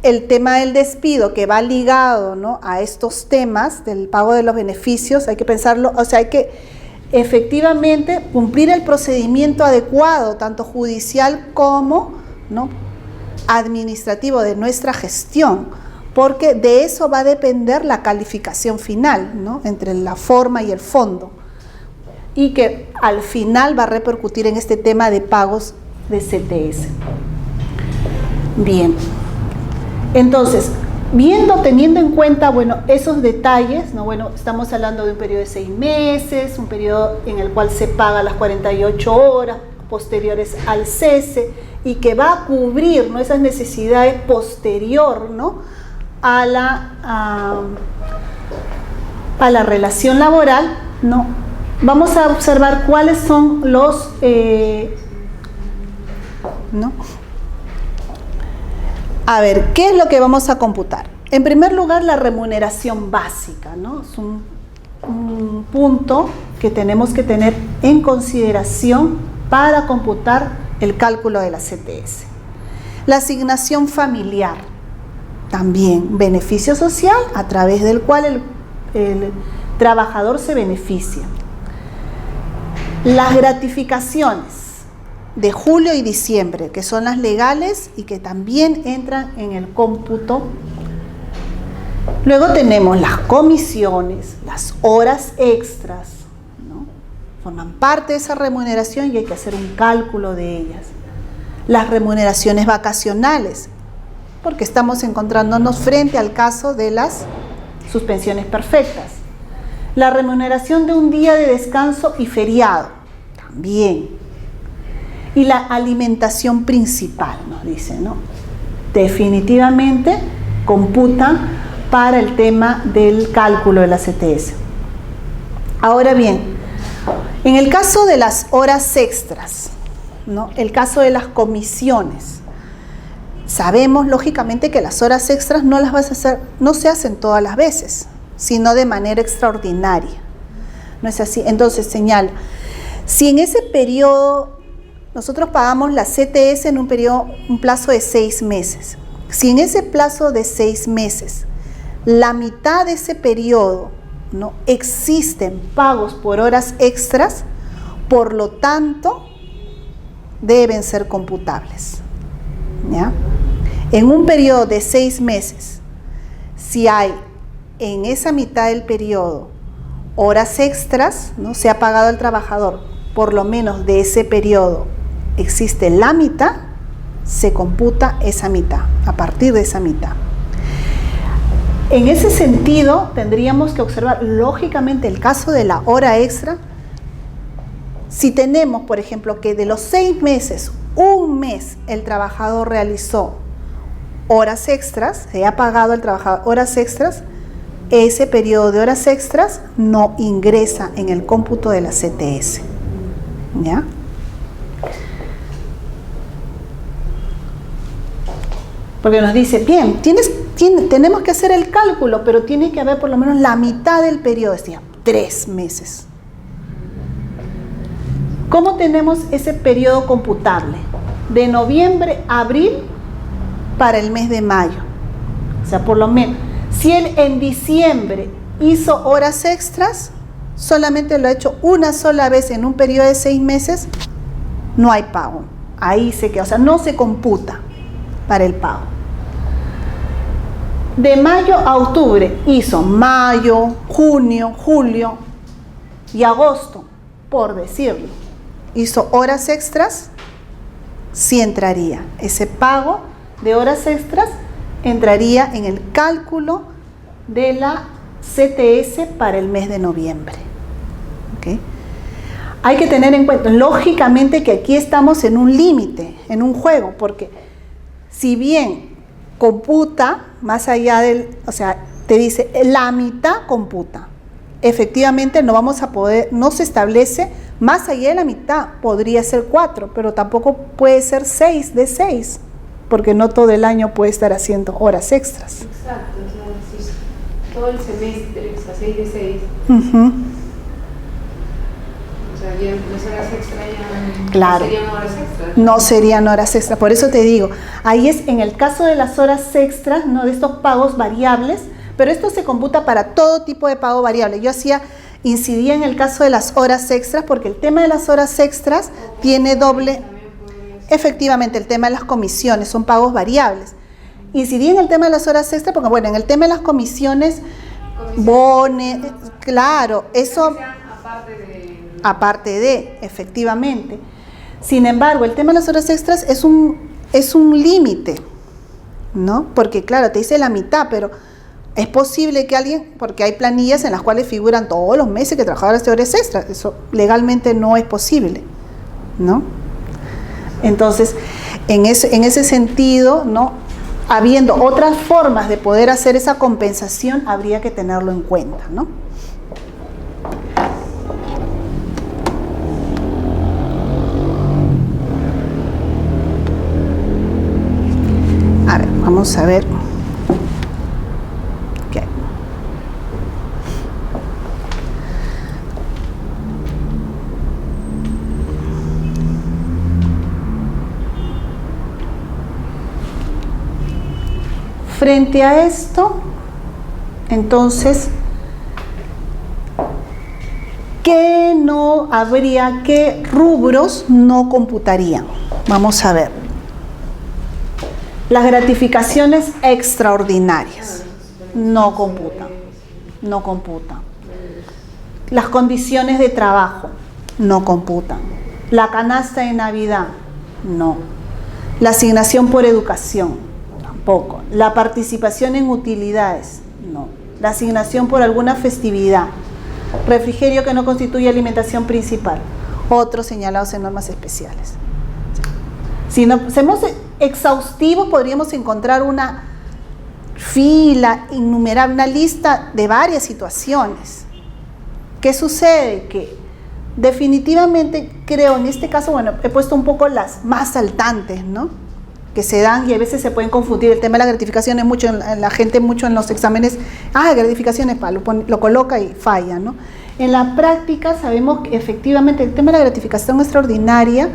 Speaker 1: el tema del despido que va ligado, ¿no? A estos temas del pago de los beneficios, hay que pensarlo, o sea, hay que efectivamente cumplir el procedimiento adecuado, tanto judicial como, ¿no?, administrativo de nuestra gestión, porque de eso va a depender la calificación final, ¿no?, entre la forma y el fondo, y que al final va a repercutir en este tema de pagos de CTS. Bien. Entonces, teniendo en cuenta, bueno, esos detalles, ¿no? Bueno, estamos hablando de un periodo de 6 meses, un periodo en el cual se paga las 48 horas posteriores al cese y que va a cubrir, ¿no?, esas necesidades posterior, ¿no?, a la relación laboral, ¿no? Vamos a observar cuáles son los, ¿no? A ver, ¿qué es lo que vamos a computar? En primer lugar, la remuneración básica, ¿no? Es un punto que tenemos que tener en consideración para computar el cálculo de la CTS. La asignación familiar, también beneficio social a través del cual el trabajador se beneficia. Las gratificaciones de julio y diciembre, que son las legales y que también entran en el cómputo. Luego tenemos las comisiones, las horas extras, ¿no? Forman parte de esa remuneración y hay que hacer un cálculo de ellas. Las remuneraciones vacacionales, porque estamos encontrándonos frente al caso de las suspensiones perfectas. La remuneración de un día de descanso y feriado, también. Y la alimentación principal, nos dice, ¿no? Definitivamente computan para el tema del cálculo de la CTS. Ahora bien, en el caso de las horas extras, ¿no? El caso de las comisiones, sabemos lógicamente que las horas extras no las vas a hacer, no se hacen todas las veces, sino de manera extraordinaria. ¿No es así? Entonces señala, si en ese periodo nosotros pagamos la CTS en un plazo de 6 meses, si en ese plazo de 6 meses, la mitad de ese periodo, ¿no?, existen pagos por horas extras, por lo tanto, deben ser computables. ¿Ya? En un periodo de 6 meses, si hay en esa mitad del periodo horas extras, ¿no?, se ha pagado al trabajador, por lo menos de ese periodo existe la mitad, se computa esa mitad, a partir de esa mitad. En ese sentido, tendríamos que observar, lógicamente, el caso de la hora extra. Si tenemos, por ejemplo, que de los 6 meses, un mes el trabajador realizó horas extras, se ha pagado al trabajador horas extras, ese periodo de horas extras no ingresa en el cómputo de la CTS. ¿Ya? Porque nos dice, bien, tenemos que hacer el cálculo, pero tiene que haber por lo menos la mitad del periodo, decía, 3 meses. ¿Cómo tenemos ese periodo computable? De noviembre a abril para el mes de mayo. O sea, por lo menos, si él en diciembre hizo horas extras, solamente lo ha hecho una sola vez en un periodo de 6 meses, no hay pago. Ahí se queda, o sea, no se computa para el pago. De mayo a octubre hizo mayo, junio, julio y agosto, por decirlo. Hizo horas extras, sí entraría. Ese pago de horas extras entraría en el cálculo de la CTS para el mes de noviembre. ¿Okay? Hay que tener en cuenta, lógicamente, que aquí estamos en un límite, en un juego, porque si bien computa más allá del, o sea, te dice la mitad computa, efectivamente no vamos a poder, no se establece más allá de la mitad, podría ser 4, pero tampoco puede ser 6 de 6, porque no todo el año puede estar haciendo horas extras.
Speaker 2: Exacto, o sea, si todo el semestre, o sea, 6 de 6. O sea, ya las horas extras ya
Speaker 1: claro,
Speaker 2: no serían horas extras.
Speaker 1: No serían horas extras, por eso te digo, ahí es en el caso de las horas extras, no de estos pagos variables, pero esto se computa para todo tipo de pago variable. Yo incidía en el caso de las horas extras, porque el tema de las horas extras tiene doble, efectivamente, el tema de las comisiones, son pagos variables. Incidí en el tema de las horas extras, porque bueno, en el tema de las comisiones, bones, claro, eso aparte de, efectivamente. Sin embargo, el tema de las horas extras es un límite, ¿no? Porque claro, te dice la mitad, pero es posible que alguien, porque hay planillas en las cuales figuran todos los meses que trabajadores de horas extras, eso legalmente no es posible, ¿no? Entonces, en ese sentido, ¿no?, habiendo otras formas de poder hacer esa compensación, habría que tenerlo en cuenta, ¿no? A ver, vamos a ver. Okay. Frente a esto, entonces, ¿qué no habría, qué rubros no computarían? Vamos a ver. Las gratificaciones extraordinarias no computan, no computan. Las condiciones de trabajo no computan. La canasta de Navidad, no. La asignación por educación, tampoco. La participación en utilidades, no. La asignación por alguna festividad. Refrigerio que no constituye alimentación principal. Otros señalados en normas especiales. Si no somos exhaustivos, podríamos encontrar fila, innumerable, una lista de varias situaciones. ¿Qué sucede? Que definitivamente creo, en este caso, bueno, he puesto un poco las más saltantes, ¿no? Que se dan y a veces se pueden confundir. El tema de la gratificación es mucho, la gente mucho en los exámenes, gratificaciones, lo coloca y falla, ¿no? En la práctica sabemos que efectivamente el tema de la gratificación extraordinaria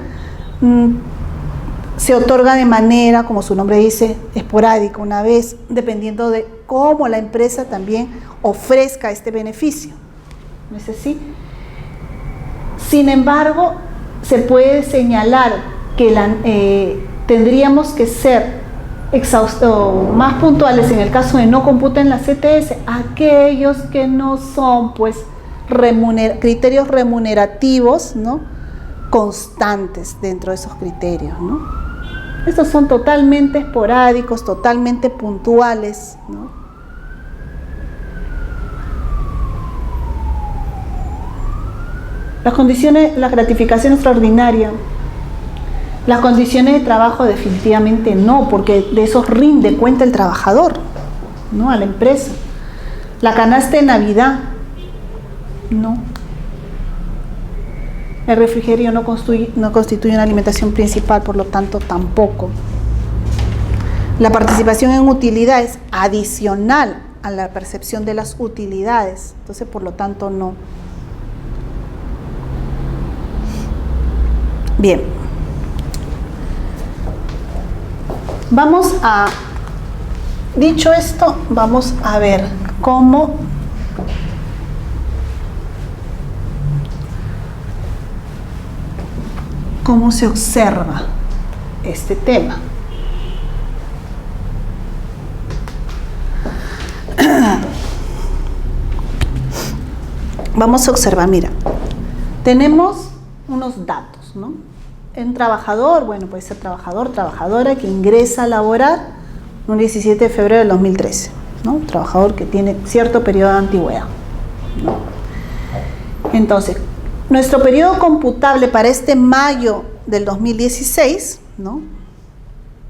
Speaker 1: se otorga de manera, como su nombre dice, esporádica, una vez, dependiendo de cómo la empresa también ofrezca este beneficio. ¿No es así? Sin embargo, se puede señalar que tendríamos que ser más puntuales en el caso de no computen la CTS, aquellos que no son pues criterios remunerativos, ¿no?, constantes dentro de esos criterios, ¿no? Estos son totalmente esporádicos, totalmente puntuales, ¿no? Las condiciones, la gratificación extraordinaria, las condiciones de trabajo definitivamente no, porque de eso rinde cuenta el trabajador, ¿no?, a la empresa. La canasta de Navidad, no. El refrigerio no constituye una alimentación principal, por lo tanto tampoco. La participación en utilidades adicional a la percepción de las utilidades, entonces por lo tanto no. Bien. Dicho esto, vamos a ver cómo se observa este tema. Vamos a observar, mira, tenemos unos datos, ¿no? Un trabajador, bueno, puede ser trabajador, trabajadora que ingresa a laborar un 17 de febrero del 2013, ¿no? Un trabajador que tiene cierto periodo de antigüedad, ¿no? Entonces, nuestro periodo computable para este mayo del 2016, ¿no?,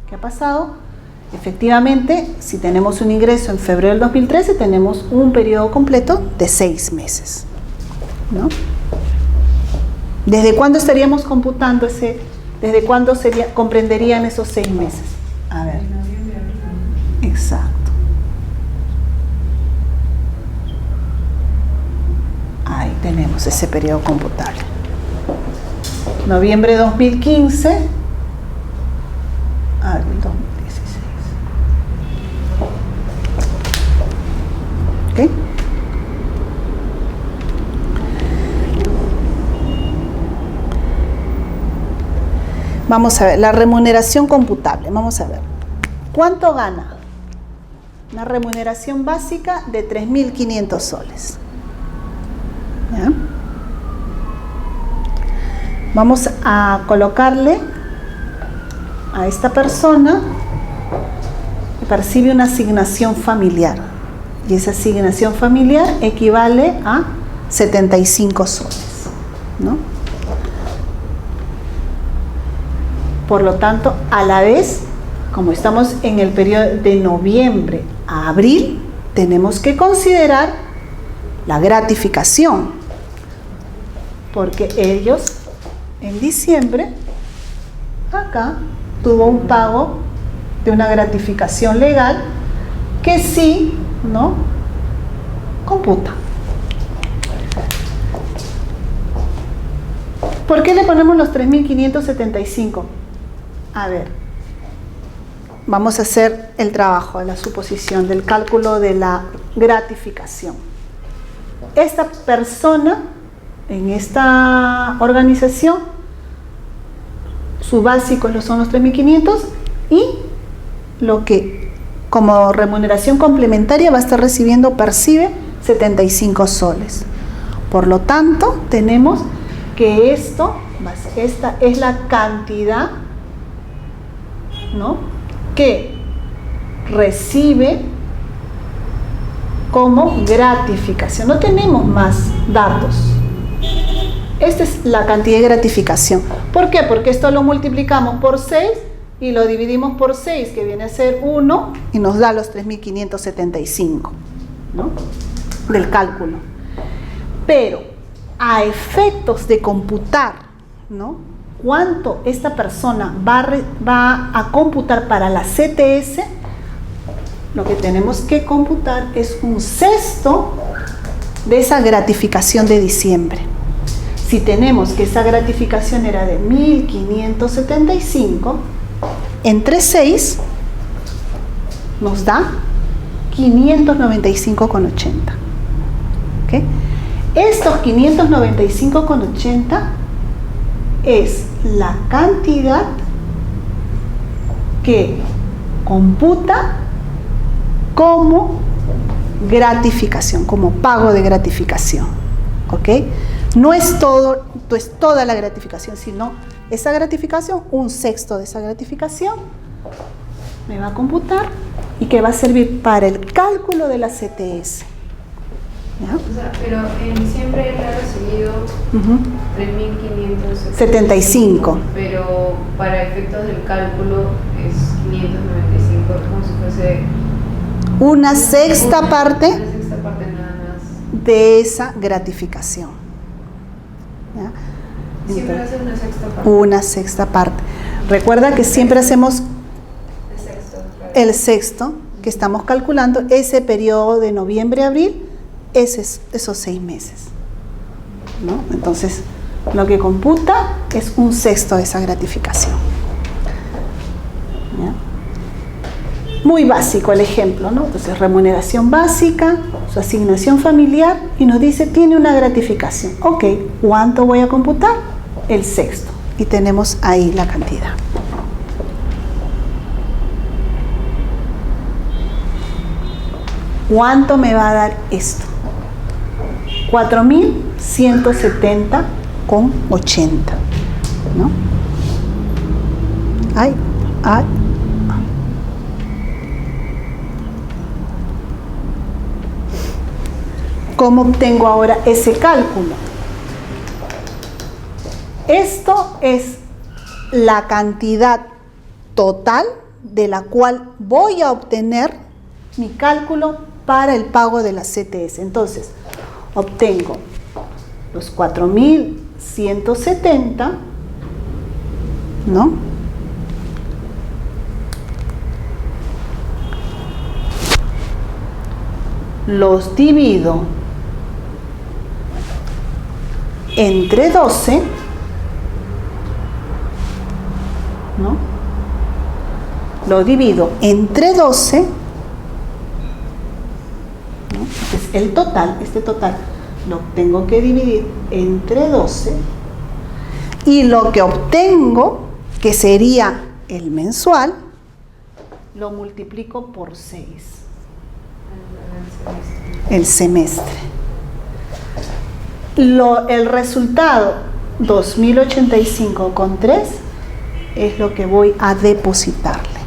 Speaker 1: ¿qué ha pasado? Efectivamente, si tenemos un ingreso en febrero del 2013, tenemos un periodo completo de 6 meses, ¿no? ¿Desde cuándo estaríamos computando desde cuándo comprenderían esos 6 meses? A ver. Exacto. Ahí tenemos ese periodo computable. Noviembre 2015 al 2016. ¿Ok? Vamos a ver, la remuneración computable. Vamos a ver. ¿Cuánto gana? Una remuneración básica de 3.500 soles. ¿Ya? Vamos a colocarle a esta persona que percibe una asignación familiar. Y esa asignación familiar equivale a 75 soles, ¿no? Por lo tanto, a la vez, como estamos en el periodo de noviembre a abril, tenemos que considerar la gratificación, porque ellos en diciembre, acá, tuvo un pago de una gratificación legal que sí, ¿no?, computa. ¿Por qué le ponemos los 3.575? A ver, vamos a hacer el trabajo de la suposición, del cálculo de la gratificación. Esta persona, en esta organización, su básico son los 3.500 y lo que como remuneración complementaria va a estar recibiendo, percibe 75 soles. Por lo tanto, tenemos que esta es la cantidad, ¿no?, que recibe como gratificación. No tenemos más datos. Esta es la cantidad de gratificación. ¿Por qué? Porque esto lo multiplicamos por 6 y lo dividimos por 6, que viene a ser 1, y nos da los 3.575, ¿no? Del cálculo. Pero a efectos de computar, ¿no?, cuánto esta persona va a computar para la CTS, lo que tenemos que computar es un sexto de esa gratificación de diciembre. Si tenemos que esa gratificación era de 1.575, entre 6 nos da 595,80. ¿Okay? Estos 595,80 es la cantidad que computa como gratificación, como pago de gratificación. ¿Ok? No es todo, pues toda la gratificación, sino esa gratificación, un sexto de esa gratificación me va a computar y que va a servir para el cálculo de la CTS. ¿Ya?
Speaker 2: O sea, pero en diciembre él ha recibido 3.575, pero para efectos del cálculo es 595, como si fuese
Speaker 1: una sexta parte
Speaker 2: nada más
Speaker 1: de esa gratificación. ¿Ya?
Speaker 2: Siempre hace una sexta parte.
Speaker 1: Una sexta parte. Recuerda que siempre hacemos el sexto, que estamos calculando ese periodo de noviembre a abril, esos 6 meses, ¿no? Entonces, lo que computa es un sexto de esa gratificación. ¿Ya? Muy básico el ejemplo, ¿no? Entonces, remuneración básica, su asignación familiar, y nos dice, tiene una gratificación. Ok, ¿cuánto voy a computar? El sexto. Y tenemos ahí la cantidad. ¿Cuánto me va a dar esto? 4.170,80, ¿no? Ay. ¿Cómo obtengo ahora ese cálculo? Esto es la cantidad total de la cual voy a obtener mi cálculo para el pago de la CTS. Entonces, obtengo los 4.170, ¿no? Los divido entre 12, ¿no? Lo divido entre 12, ¿no? Es el total, este total lo tengo que dividir entre 12 y lo que obtengo, que sería el mensual, lo multiplico por 6, el semestre. El resultado 2.085,3 es lo que voy a depositarle.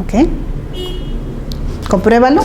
Speaker 1: ¿Ok? Compruébalo.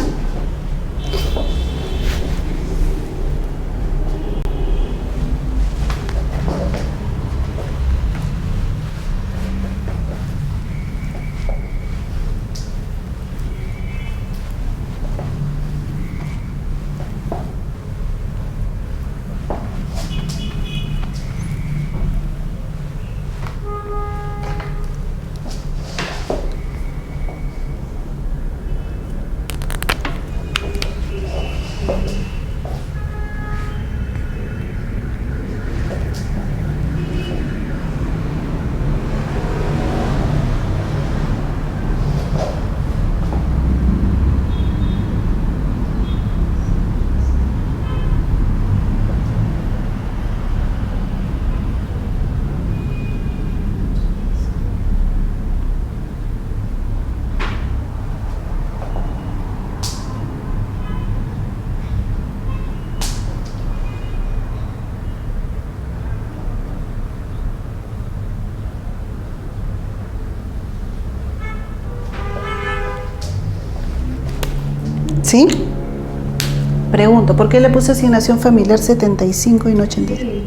Speaker 1: ¿Sí? Pregunto, ¿por qué le puse asignación familiar 75 y no 85?
Speaker 2: Sí,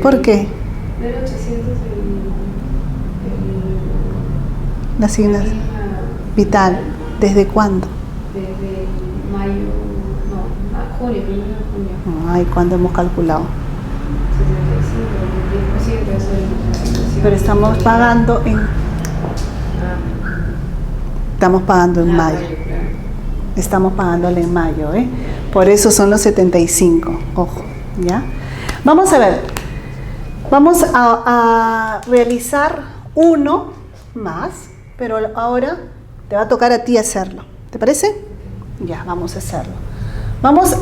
Speaker 1: ¿Por qué?
Speaker 2: De 800
Speaker 1: La asignación vital. ¿Desde cuándo?
Speaker 2: desde mayo, no, junio, 1 de junio.
Speaker 1: Ay, ¿cuándo hemos calculado?
Speaker 2: 75, 10% eso.
Speaker 1: Pero estamos pagando en... Estamos pagando en mayo. Estamos pagándole en mayo, ¿eh? Por eso son los 75. Ojo, ¿ya? Vamos a ver. Vamos a realizar uno más, pero ahora te va a tocar a ti hacerlo. ¿Te parece? Ya, vamos a hacerlo. Vamos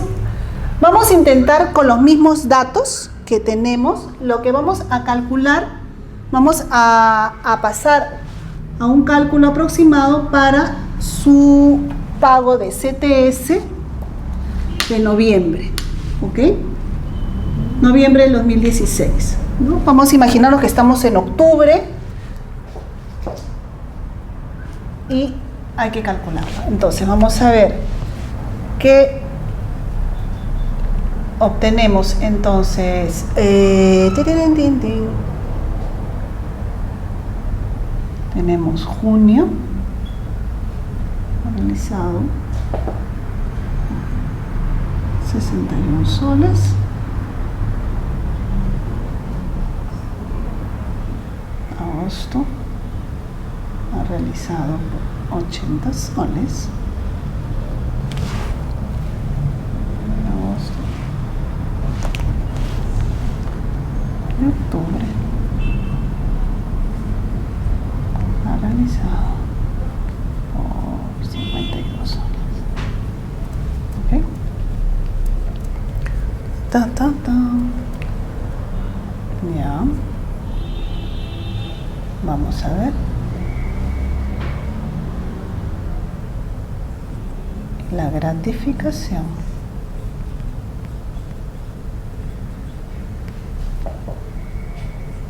Speaker 1: a intentar con los mismos datos que tenemos, lo que vamos a calcular, vamos a pasar a un cálculo aproximado para su pago de CTS de noviembre, ¿ok? Noviembre del 2016, ¿no? Vamos a imaginarnos que estamos en octubre y hay que calcularlo. Entonces vamos a ver qué obtenemos. Entonces, tenemos junio realizado 61 soles. Agosto ha realizado 80 soles. Agosto y octubre ha realizado 52 soles. ¿Ok? Ya. Vamos a ver. La gratificación.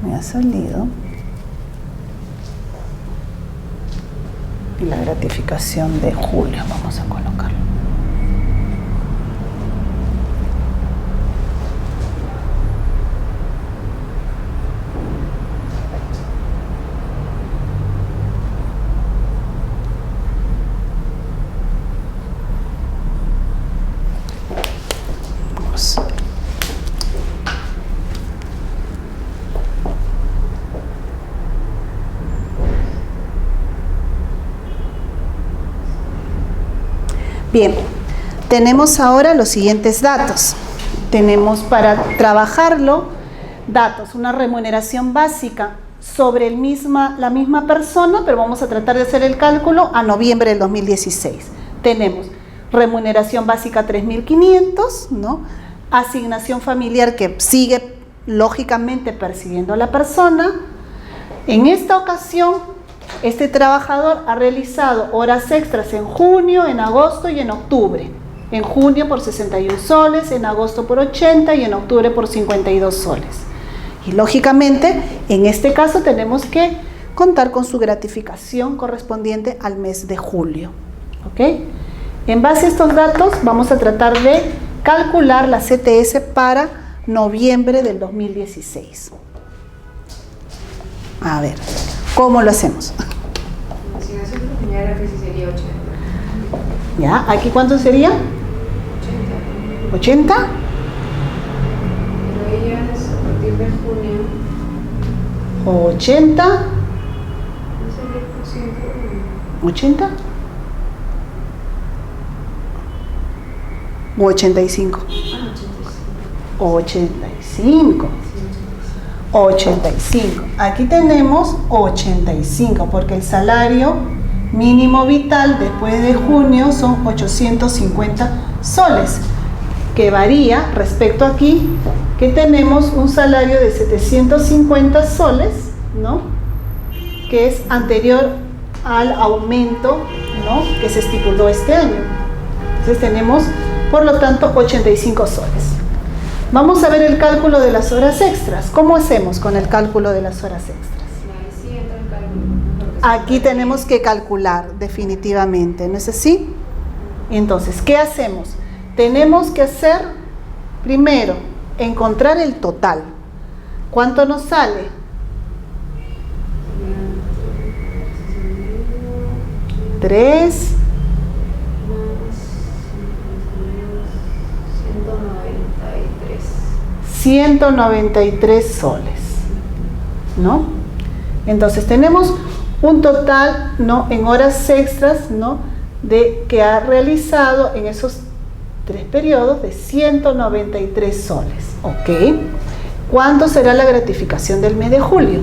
Speaker 1: Me ha salido. Y la gratificación de julio, vamos a colocarlo. Bien, tenemos ahora los siguientes datos. Tenemos para trabajarlo datos, una remuneración básica sobre la misma persona, pero vamos a tratar de hacer el cálculo a noviembre del 2016. Tenemos remuneración básica 3.500, ¿no? Asignación familiar que sigue lógicamente percibiendo a la persona. En esta ocasión, este trabajador ha realizado horas extras en junio, en agosto y en octubre. En junio por 61 soles, en agosto por 80 y en octubre por 52 soles. Y lógicamente, en este caso tenemos que contar con su gratificación correspondiente al mes de julio. ¿Ok? En base a estos datos vamos a tratar de calcular la CTS para noviembre del 2016. A ver, ¿cómo lo hacemos?
Speaker 2: La asignación familiar que sí sería 80.
Speaker 1: ¿Ya? ¿Aquí cuánto sería?
Speaker 2: 80.
Speaker 1: ¿80?
Speaker 2: Pero ella es a partir de junio.
Speaker 1: 80.
Speaker 2: No sé qué por ciento.
Speaker 1: ¿80? ¿O 85? 85. 85. Aquí tenemos 85 porque el salario mínimo vital después de junio son 850 soles, que varía respecto aquí, que tenemos un salario de 750 soles, ¿no? Que es anterior al aumento, ¿no? Que se estipuló este año. Entonces tenemos, por lo tanto, 85 soles. Vamos a ver el cálculo de las horas extras. ¿Cómo hacemos con el cálculo de las horas extras?
Speaker 2: Ahí sí entra el cálculo.
Speaker 1: aquí tenemos que calcular definitivamente, ¿no es así? Entonces, ¿qué hacemos? Tenemos que hacer, primero, encontrar el total. ¿Cuánto nos sale? 3 193 soles, ¿no? Entonces tenemos un total, ¿no?, en horas extras, ¿no?, de que ha realizado en esos 3 periodos de 193 soles, ¿ok? ¿Cuánto será la gratificación del mes de julio?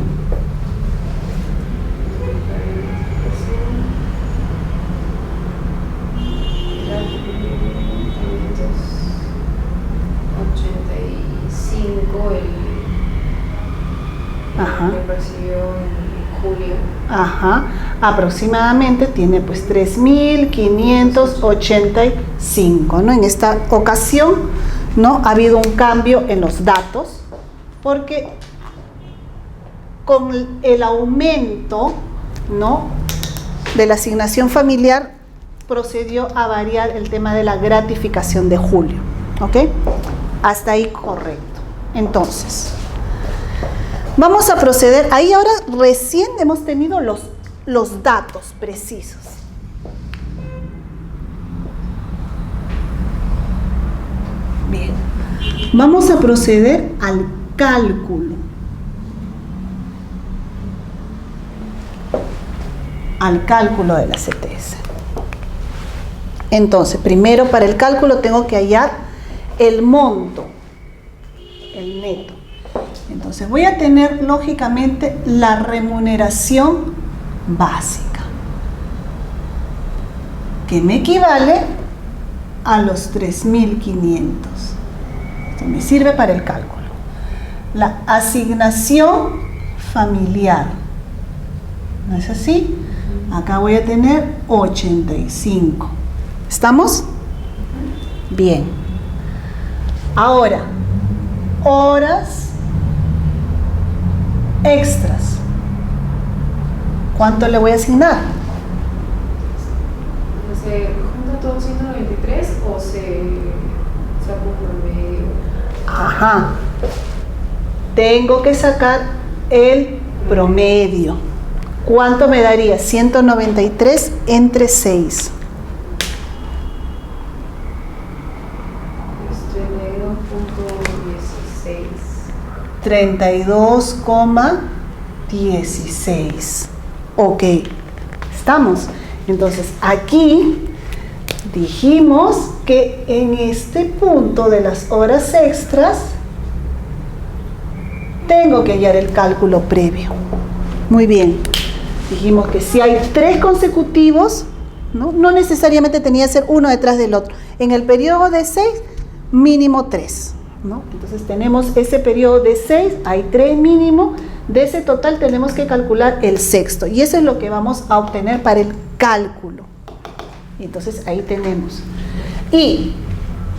Speaker 2: Que percibió en julio.
Speaker 1: Ajá, aproximadamente tiene pues 3.585, ¿no? En esta ocasión, ¿no?, ha habido un cambio en los datos porque con el aumento, ¿no?, de la asignación familiar procedió a variar el tema de la gratificación de julio, ¿ok? Hasta ahí correcto. Entonces, vamos a proceder. Ahí ahora recién hemos tenido los datos precisos. Bien. Vamos a proceder al cálculo. Al cálculo de la CTS. Entonces, primero para el cálculo tengo que hallar el monto, el neto. Entonces voy a tener lógicamente la remuneración básica, que me equivale a los 3.500. Esto me sirve para el cálculo. La asignación familiar, ¿no es así? Acá voy a tener 85. ¿Estamos? Bien. Ahora, horas extras. ¿Cuánto le voy a asignar?
Speaker 2: ¿Se junta todo 193 o se saca un promedio?
Speaker 1: Ajá. Tengo que sacar el promedio. ¿Cuánto me daría? 193 entre 6. 32,16. Ok, estamos. Entonces aquí dijimos que en este punto de las horas extras tengo que hallar el cálculo previo. Muy bien. Dijimos que si hay 3 consecutivos, no necesariamente tenía que ser uno detrás del otro. En el periodo de 6, mínimo 3. ¿No? Entonces tenemos ese periodo de 6, hay 3 mínimo, de ese total tenemos que calcular el sexto y eso es lo que vamos a obtener para el cálculo. Entonces ahí tenemos. Y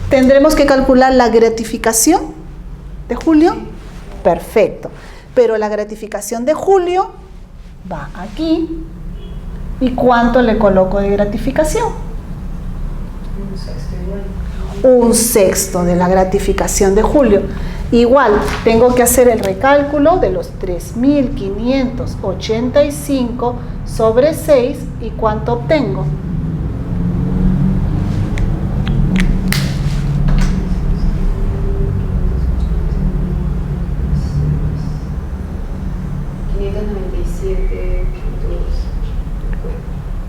Speaker 1: tendremos que calcular la gratificación de julio, perfecto, pero la gratificación de julio va aquí. ¿Y cuánto le coloco de gratificación?
Speaker 2: Un sexto igual.
Speaker 1: Un sexto de la gratificación de julio. Igual, tengo que hacer el recálculo de los 3.585 sobre 6 y ¿cuánto obtengo?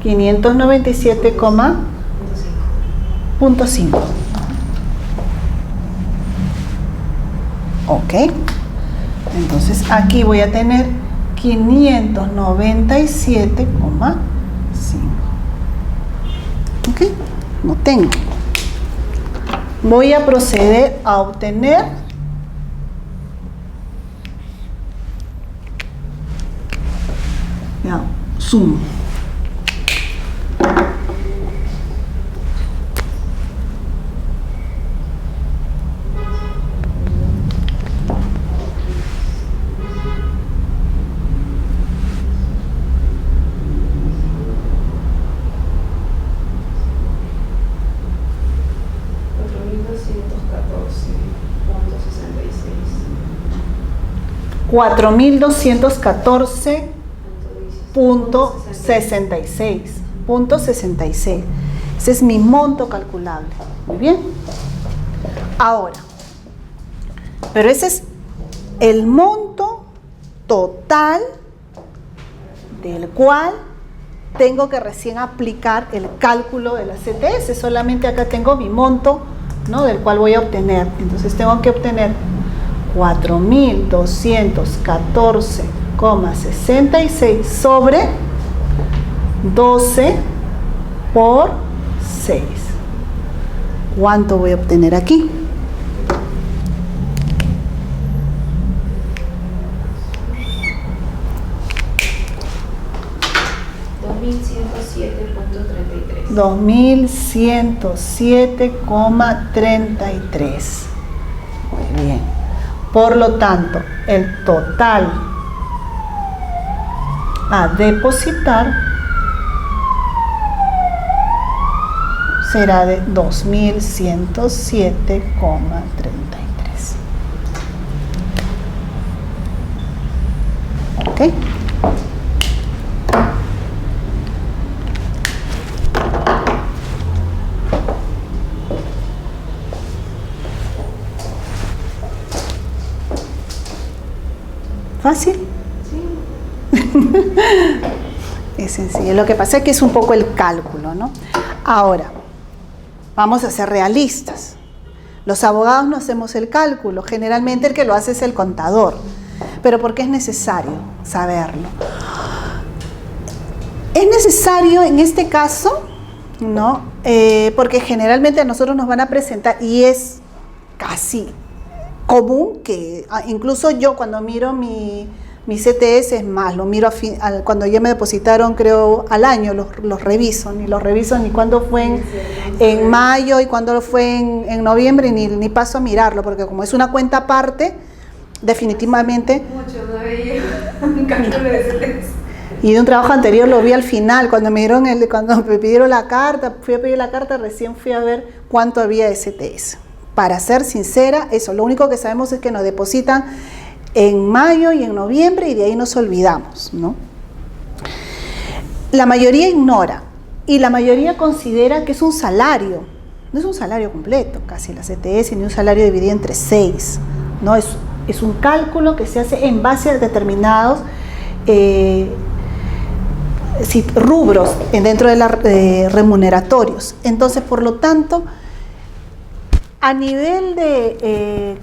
Speaker 1: $597,5. Ok, entonces aquí voy a tener 597,5. Ok, no tengo. Voy a proceder a obtener ya, sumo. 4.214.66. Ese es mi monto calculable. Muy bien. Ahora, pero ese es el monto total del cual tengo que recién aplicar el cálculo de la CTS. Solamente acá tengo mi monto, ¿no?, del cual voy a obtener. Entonces tengo que obtener 4.214,66 sobre 12 por 6. ¿Cuánto voy a obtener aquí? $2.107,33. Muy bien. Por lo tanto, el total a depositar será de 2.107,33. ¿Ok? ¿Fácil? Sí. Es sencillo. Lo que pasa es que es un poco el cálculo, ¿no? Ahora, vamos a ser realistas. Los abogados no hacemos el cálculo. Generalmente el que lo hace es el contador. Pero ¿por qué es necesario saberlo? Es necesario en este caso, ¿no? Porque generalmente a nosotros nos van a presentar, y es casi común que, incluso yo cuando miro mi CTS, es más, lo miro cuando ya me depositaron, creo, al año, los reviso ni cuándo fue en mayo y cuándo fue en noviembre, ni paso a mirarlo, porque como es una cuenta aparte, definitivamente...
Speaker 2: Mucho, no veía un cálculo de CTS.
Speaker 1: Y de un trabajo anterior lo vi al final, cuando me pidieron la carta, fui a pedir la carta, recién fui a ver cuánto había de CTS. Para ser sincera, eso, lo único que sabemos es que nos depositan en mayo y en noviembre y de ahí nos olvidamos, ¿no? La mayoría ignora y la mayoría considera que es un salario. No es un salario completo, casi la CTS, ni un salario dividido entre 6, ¿no? Es un cálculo que se hace en base a determinados rubros dentro de los remuneratorios. Entonces, por lo tanto, a nivel de,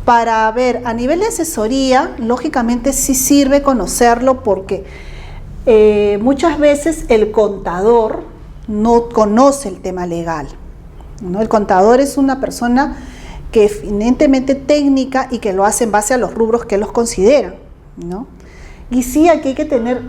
Speaker 1: a nivel de asesoría, lógicamente sí sirve conocerlo porque muchas veces el contador no conoce el tema legal, ¿no? El contador es una persona que es eminentemente técnica y que lo hace en base a los rubros que los consideran, ¿no? Y sí, aquí hay que tener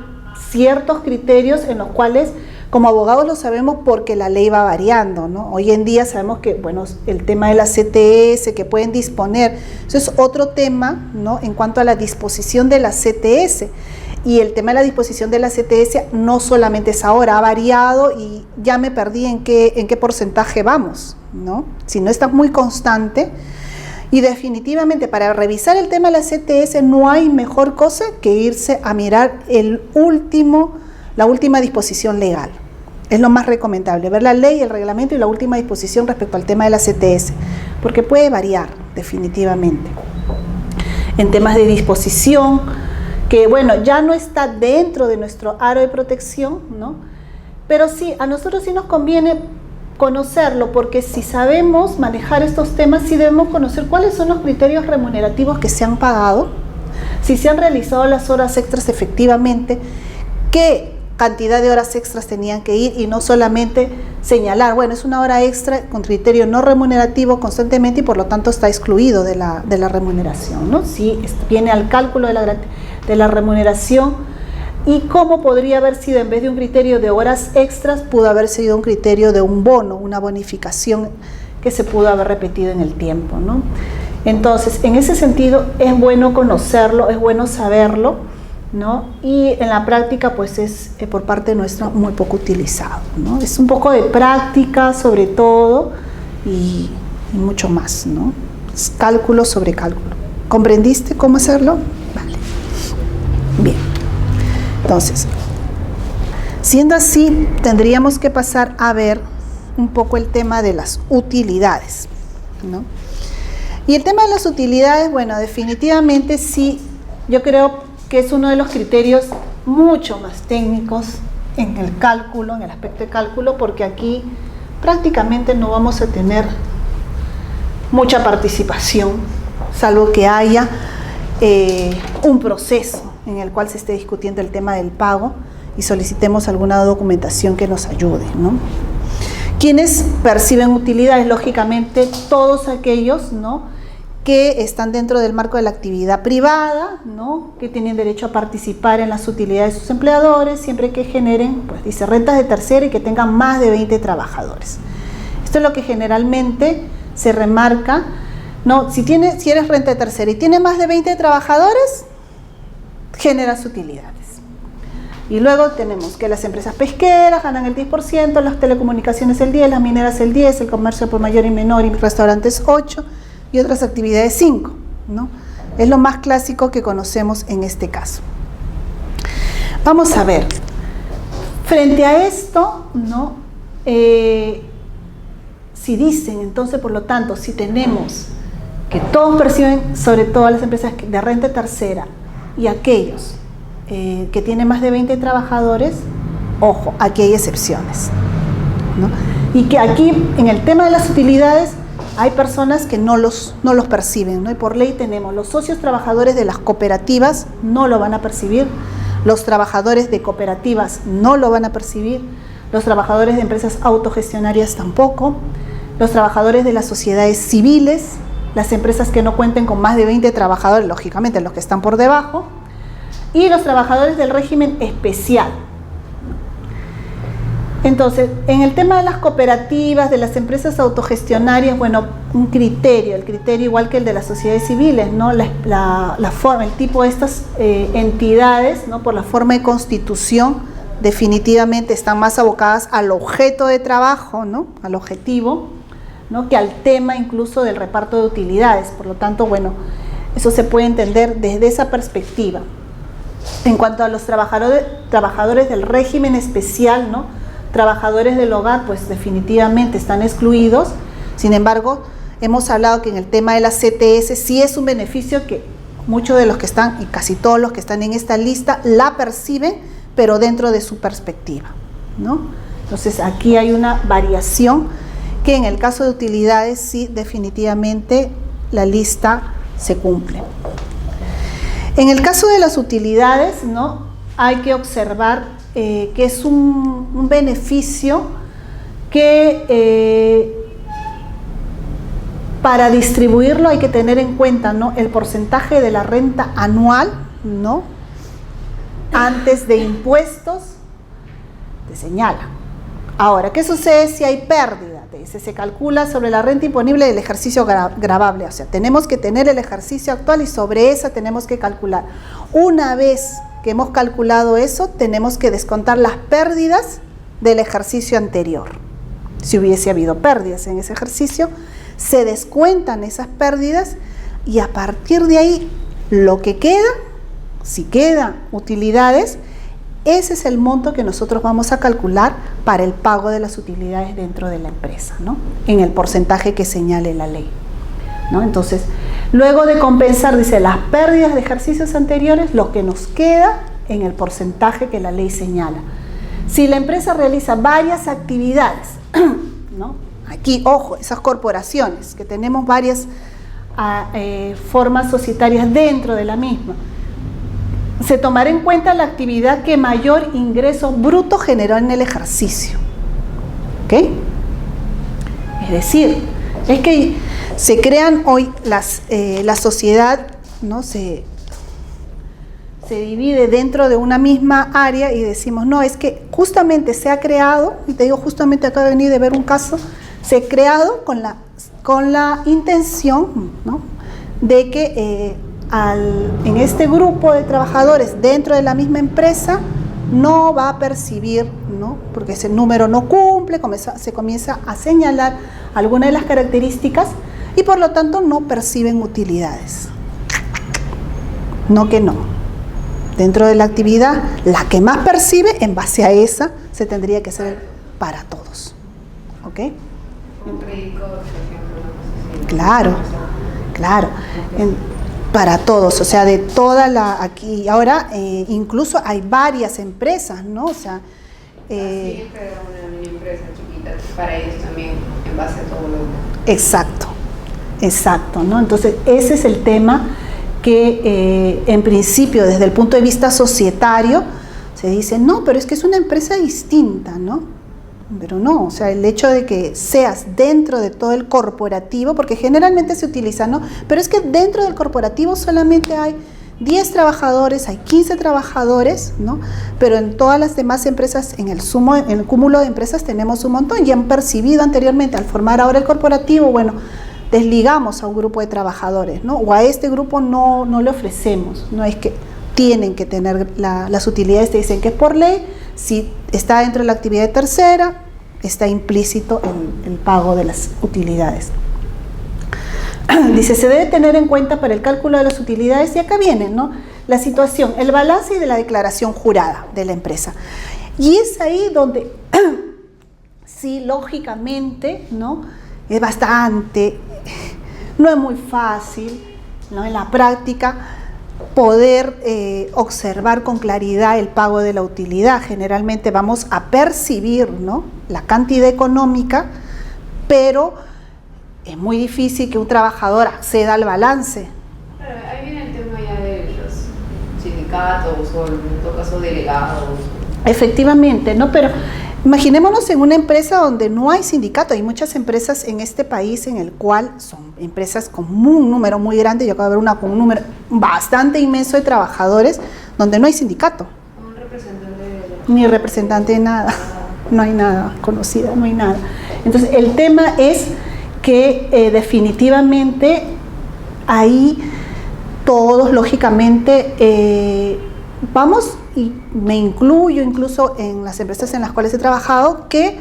Speaker 1: ciertos criterios en los cuales como abogados lo sabemos porque la ley va variando, ¿no? Hoy en día sabemos que, bueno, el tema de la CTS, que pueden disponer, eso es otro tema, ¿no?, en cuanto a la disposición de la CTS. Y el tema de la disposición de la CTS no solamente es ahora, ha variado y ya me perdí en qué porcentaje vamos, ¿no? Si no está muy constante. Y definitivamente para revisar el tema de la CTS no hay mejor cosa que irse a mirar la última disposición legal. Es lo más recomendable, ver la ley, el reglamento y la última disposición respecto al tema de la CTS, porque puede variar definitivamente. En temas de disposición, que bueno, ya no está dentro de nuestro aro de protección, ¿no? Pero sí, a nosotros sí nos conviene conocerlo, porque si sabemos manejar estos temas, sí debemos conocer cuáles son los criterios remunerativos que se han pagado, si se han realizado las horas extras efectivamente, qué cantidad de horas extras tenían que ir y no solamente señalar, bueno, es una hora extra con criterio no remunerativo constantemente y por lo tanto está excluido de la remuneración, ¿no? Sí, viene al cálculo de la remuneración. ¿Y cómo podría haber sido, en vez de un criterio de horas extras, pudo haber sido un criterio de un bono, una bonificación que se pudo haber repetido en el tiempo, ¿no? Entonces, en ese sentido, es bueno conocerlo, es bueno saberlo, ¿no? Y en la práctica, pues es por parte nuestra muy poco utilizado, ¿no? Es un poco de práctica, sobre todo, y mucho más, ¿no? Es cálculo sobre cálculo, ¿Comprendiste cómo hacerlo? Vale. Bien. Entonces, siendo así, tendríamos que pasar a ver un poco el tema de las utilidades, ¿no? Y el tema de las utilidades, bueno, definitivamente sí, yo creo que es uno de los criterios mucho más técnicos en el cálculo, en el aspecto de cálculo, porque aquí prácticamente no vamos a tener mucha participación, salvo que haya un proceso en el cual se esté discutiendo el tema del pago y solicitemos alguna documentación que nos ayude, ¿no? ¿Quiénes perciben utilidades? Lógicamente todos aquellos, ¿no?, que están dentro del marco de la actividad privada, ¿no?, que tienen derecho a participar en las utilidades de sus empleadores, siempre que generen, pues dice, rentas de tercera y que tengan más de 20 trabajadores. Esto es lo que generalmente se remarca, ¿no? Si eres renta de tercera y tienes más de 20 trabajadores, generas utilidades. Y luego tenemos que las empresas pesqueras ganan el 10%, las telecomunicaciones el 10%, las mineras el 10%, el comercio por mayor y menor y restaurantes 8%, y otras actividades 5%, ¿no? Es lo más clásico que conocemos en este caso. Vamos a ver, frente a esto, ¿no? Si dicen, entonces, por lo tanto, si tenemos que todos perciben, sobre todo las empresas de renta tercera y aquellos que tienen más de 20 trabajadores, ojo, aquí hay excepciones, ¿no? Y que aquí, en el tema de las utilidades, hay personas que no los perciben, ¿no? Y por ley tenemos los socios trabajadores de las cooperativas, no lo van a percibir, los trabajadores de cooperativas no lo van a percibir, los trabajadores de empresas autogestionarias tampoco, los trabajadores de las sociedades civiles, las empresas que no cuenten con más de 20 trabajadores, lógicamente los que están por debajo, y los trabajadores del régimen especial. Entonces, en el tema de las cooperativas, de las empresas autogestionarias, bueno, un criterio, el criterio igual que el de las sociedades civiles, ¿no? La forma, el tipo de estas entidades, ¿no?, por la forma de constitución, definitivamente están más abocadas al objeto de trabajo, ¿no?, al objetivo, ¿no?, que al tema incluso del reparto de utilidades. Por lo tanto, bueno, eso se puede entender desde esa perspectiva. En cuanto a los trabajadores del régimen especial, ¿no?, trabajadores del hogar, pues definitivamente están excluidos. Sin embargo, hemos hablado que en el tema de la CTS sí es un beneficio que muchos de los que están, y casi todos los que están en esta lista, la perciben, pero dentro de su perspectiva, ¿no? Entonces, aquí hay una variación que en el caso de utilidades sí definitivamente la lista se cumple. En el caso de las utilidades, ¿no?, hay que observar que es un beneficio que para distribuirlo hay que tener en cuenta, ¿no?, el porcentaje de la renta anual, ¿no?, antes de impuestos, te señala. Ahora, ¿qué sucede si hay pérdida? Te dice, se calcula sobre la renta imponible del ejercicio gravable. O sea, tenemos que tener el ejercicio actual y sobre esa tenemos que calcular. Una vez que hemos calculado eso, tenemos que descontar las pérdidas del ejercicio anterior. Si hubiese habido pérdidas en ese ejercicio, se descuentan esas pérdidas y a partir de ahí, lo que queda, si quedan utilidades, ese es el monto que nosotros vamos a calcular para el pago de las utilidades dentro de la empresa, ¿no?, en el porcentaje que señale la ley, ¿no? Entonces, luego de compensar, dice, las pérdidas de ejercicios anteriores, lo que nos queda en el porcentaje que la ley señala. Si la empresa realiza varias actividades, ¿no?, aquí, ojo, esas corporaciones, que tenemos varias formas societarias dentro de la misma, se tomará en cuenta la actividad que mayor ingreso bruto generó en el ejercicio. ¿Ok? Es decir, es que se crean hoy la sociedad, ¿no?, se divide dentro de una misma área y decimos, no, es que justamente se ha creado, y te digo, justamente acabo de venir de ver un caso, se ha creado con la intención, ¿no?, de que en este grupo de trabajadores dentro de la misma empresa no va a percibir, ¿no?, porque ese número no cumple, se comienza a señalar algunas de las características y por lo tanto no perciben utilidades. No que no. Dentro de la actividad, la que más percibe, en base a esa, se tendría que hacer para todos. ¿Ok?
Speaker 2: Un credit card, por ejemplo, una cosa así.
Speaker 1: Claro, claro. Para todos, o sea, de toda la... Aquí, ahora, incluso hay varias empresas, ¿no? O sea...
Speaker 2: Así pero una mini empresa chiquita, para ellos también, en base a todo lo...
Speaker 1: Exacto, exacto, ¿no? Entonces, ese es el tema que en principio, desde el punto de vista societario, se dice, no, pero es que es una empresa distinta, ¿no? Pero no, o sea, el hecho de que seas dentro de todo el corporativo, porque generalmente se utiliza, ¿no? Pero es que dentro del corporativo solamente hay 10 trabajadores, hay 15 trabajadores, ¿no? Pero en todas las demás empresas, en el cúmulo de empresas tenemos un montón, y han percibido anteriormente, al formar ahora el corporativo, bueno, desligamos a un grupo de trabajadores, ¿no? O a este grupo no le ofrecemos, no es que tienen que tener las utilidades, te dicen que es por ley, si está dentro de la actividad de tercera, está implícito el pago de las utilidades. Dice, se debe tener en cuenta para el cálculo de las utilidades, y acá viene, ¿no? La situación, el balance y de la declaración jurada de la empresa. Y es ahí donde, sí, lógicamente, ¿no? Es bastante, no es muy fácil, ¿no? En la práctica, poder observar con claridad el pago de la utilidad. Generalmente vamos a percibir, ¿no? La cantidad económica, pero es muy difícil que un trabajador acceda al balance.
Speaker 2: Pero ahí viene el tema ya de los sindicatos o en todo caso delegados.
Speaker 1: Efectivamente, ¿no? Pero imaginémonos en una empresa donde no hay sindicato. Hay muchas empresas en este país en el cual son empresas con un número muy grande. Yo acabo de ver una con un número bastante inmenso de trabajadores donde no hay sindicato.
Speaker 2: Un representante
Speaker 1: Ni representante de nada. No hay nada conocida, no hay nada. Entonces, el tema es que definitivamente ahí todos, lógicamente, vamos, y me incluyo incluso en las empresas en las cuales he trabajado, que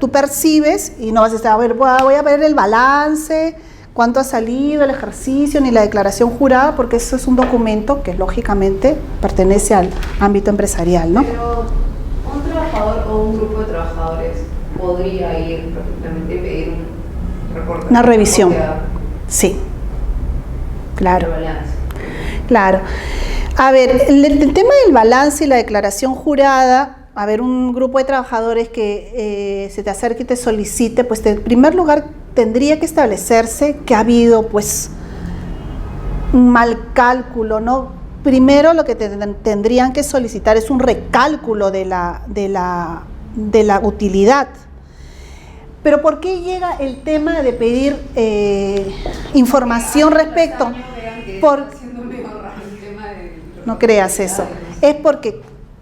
Speaker 1: tú percibes y no vas a estar, a ver, voy a ver el balance, cuánto ha salido el ejercicio, ni la declaración jurada, porque eso es un documento que lógicamente pertenece al ámbito empresarial, ¿no?
Speaker 2: Pero un trabajador o un grupo de trabajadores podría ir perfectamente y pedir un reporte.
Speaker 1: Una revisión. Sí, claro. Claro. A ver, el tema del balance y la declaración jurada, a ver, un grupo de trabajadores que se te acerque y te solicite, pues en primer lugar tendría que establecerse que ha habido pues un mal cálculo, ¿no? Primero lo que tendrían que solicitar es un recálculo de la utilidad. Pero ¿por qué llega el tema de pedir información respecto? No creas eso. Es porque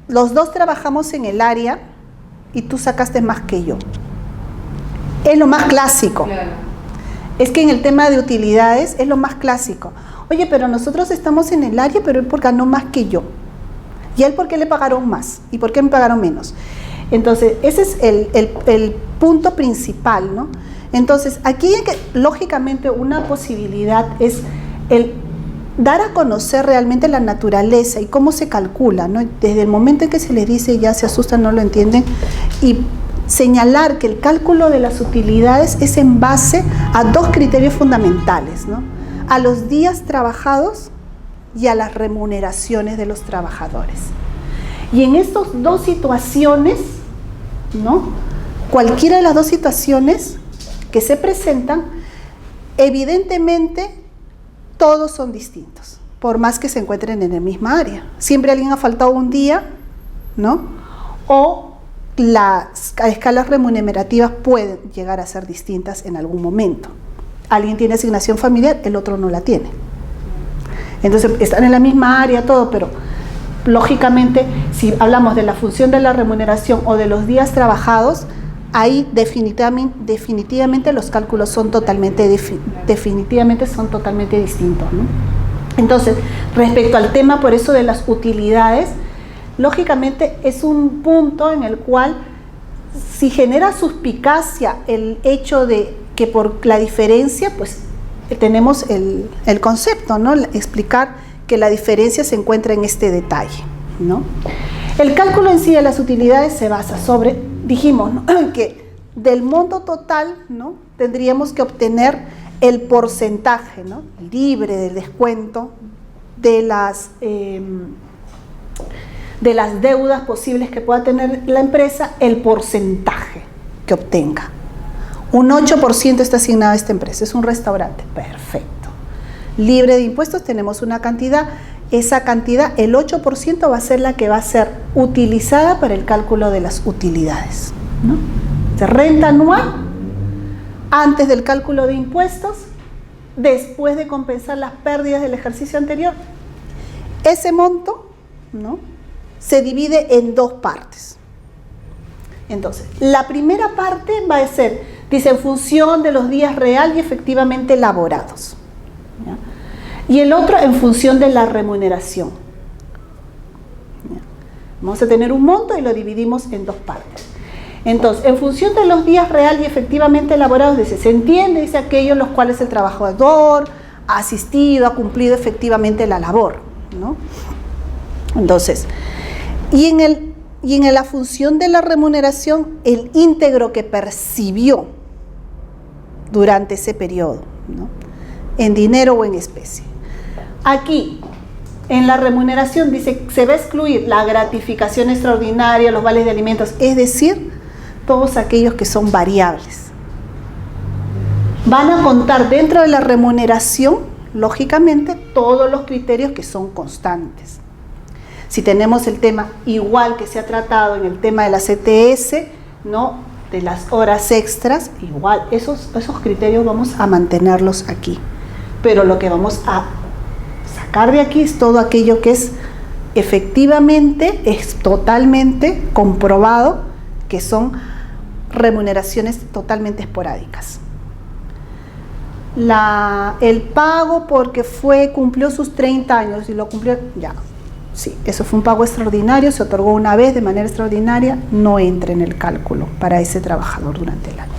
Speaker 1: los dos trabajamos en el área y tú sacaste más que yo. Es lo más clásico.
Speaker 2: Claro.
Speaker 1: Es que en el tema de utilidades es lo más clásico. Oye, pero nosotros estamos en el área, pero él ganó más que yo. ¿Y a él por qué le pagaron más? ¿Y por qué me pagaron menos? Entonces, ese es el punto principal, ¿no? Entonces, aquí lógicamente una posibilidad es el dar a conocer realmente la naturaleza y cómo se calcula, ¿no? Desde el momento en que se les dice ya se asustan, no lo entienden, y señalar que el cálculo de las utilidades es en base a dos criterios fundamentales, ¿no? A los días trabajados y a las remuneraciones de los trabajadores. Y en estas dos situaciones, ¿no? Cualquiera de las dos situaciones que se presentan, evidentemente todos son distintos, por más que se encuentren en la misma área. Siempre alguien ha faltado un día, ¿no? O las escalas remunerativas pueden llegar a ser distintas en algún momento. Alguien tiene asignación familiar, el otro no la tiene. Entonces están en la misma área, todo, pero lógicamente si hablamos de la función de la remuneración o de los días trabajados, ahí definitivamente los cálculos son definitivamente son totalmente distintos, ¿no? Entonces, respecto al tema, por eso de las utilidades, lógicamente es un punto en el cual si genera suspicacia el hecho de que por la diferencia, pues tenemos el concepto, ¿no? Explicar que la diferencia se encuentra en este detalle, ¿no? El cálculo en sí de las utilidades se basa sobre, dijimos, ¿no? que del monto total, ¿no? tendríamos que obtener el porcentaje, ¿no? libre del descuento de las deudas posibles que pueda tener la empresa, el porcentaje que obtenga. Un 8% está asignado a esta empresa, es un restaurante, perfecto. Libre de impuestos tenemos una cantidad, esa cantidad, el 8% va a ser la que va a ser utilizada para el cálculo de las utilidades, ¿no? De renta anual, antes del cálculo de impuestos, después de compensar las pérdidas del ejercicio anterior. Ese monto, ¿no? se divide en dos partes. Entonces, la primera parte va a ser, dice, en función de los días real y efectivamente laborados, ¿ya? Y el otro en función de la remuneración, ¿ya? Vamos a tener un monto y lo dividimos en dos partes. Entonces, en función de los días real y efectivamente elaborados, dice, se entiende, dice, aquellos los cuales el trabajador ha asistido, ha cumplido efectivamente la labor, ¿no? Entonces, y en la función de la remuneración, el íntegro que percibió durante ese periodo, ¿no? En dinero o en especie. Aquí, en la remuneración, dice, se va a excluir la gratificación extraordinaria, los vales de alimentos, es decir, todos aquellos que son variables. Van a contar dentro de la remuneración, lógicamente, todos los criterios que son constantes. Si tenemos el tema igual que se ha tratado en el tema de la CTS, ¿no? de las horas extras, igual, esos criterios vamos a mantenerlos aquí. Pero lo que vamos a sacar de aquí es todo aquello que es efectivamente, es totalmente comprobado que son remuneraciones totalmente esporádicas. El pago porque cumplió sus 30 años y lo cumplió, ya, sí, eso fue un pago extraordinario, se otorgó una vez de manera extraordinaria, no entra en el cálculo para ese trabajador durante el año.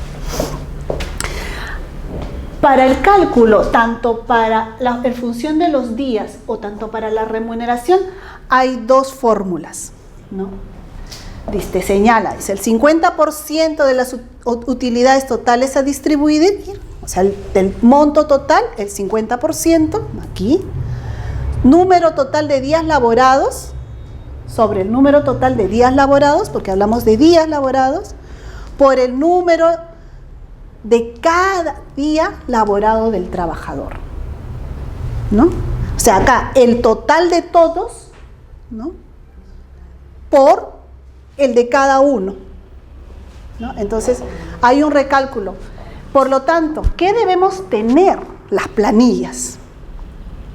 Speaker 1: Para el cálculo, tanto para en función de los días o tanto para la remuneración, hay dos fórmulas, ¿no? Te señala, dice el 50% de las utilidades totales a distribuir, o sea, del monto total, el 50%, aquí, número total de días laborados, sobre el número total de días laborados, porque hablamos de días laborados, por el número de cada día laborado del trabajador, ¿no? O sea, acá el total de todos, ¿no? Por el de cada uno, ¿no? Entonces, hay un recálculo. Por lo tanto, ¿qué debemos tener? Las planillas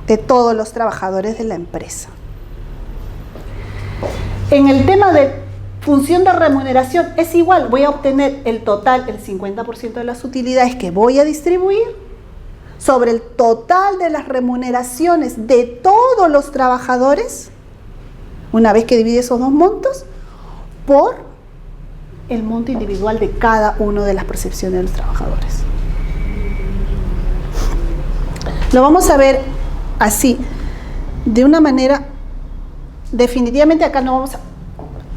Speaker 1: de todos los trabajadores de la empresa. En el tema de función de remuneración es igual, voy a obtener el total, el 50% de las utilidades que voy a distribuir sobre el total de las remuneraciones de todos los trabajadores, una vez que divide esos dos montos, por el monto individual de cada uno de las percepciones de los trabajadores. Lo vamos a ver así, de una manera, definitivamente acá no vamos a,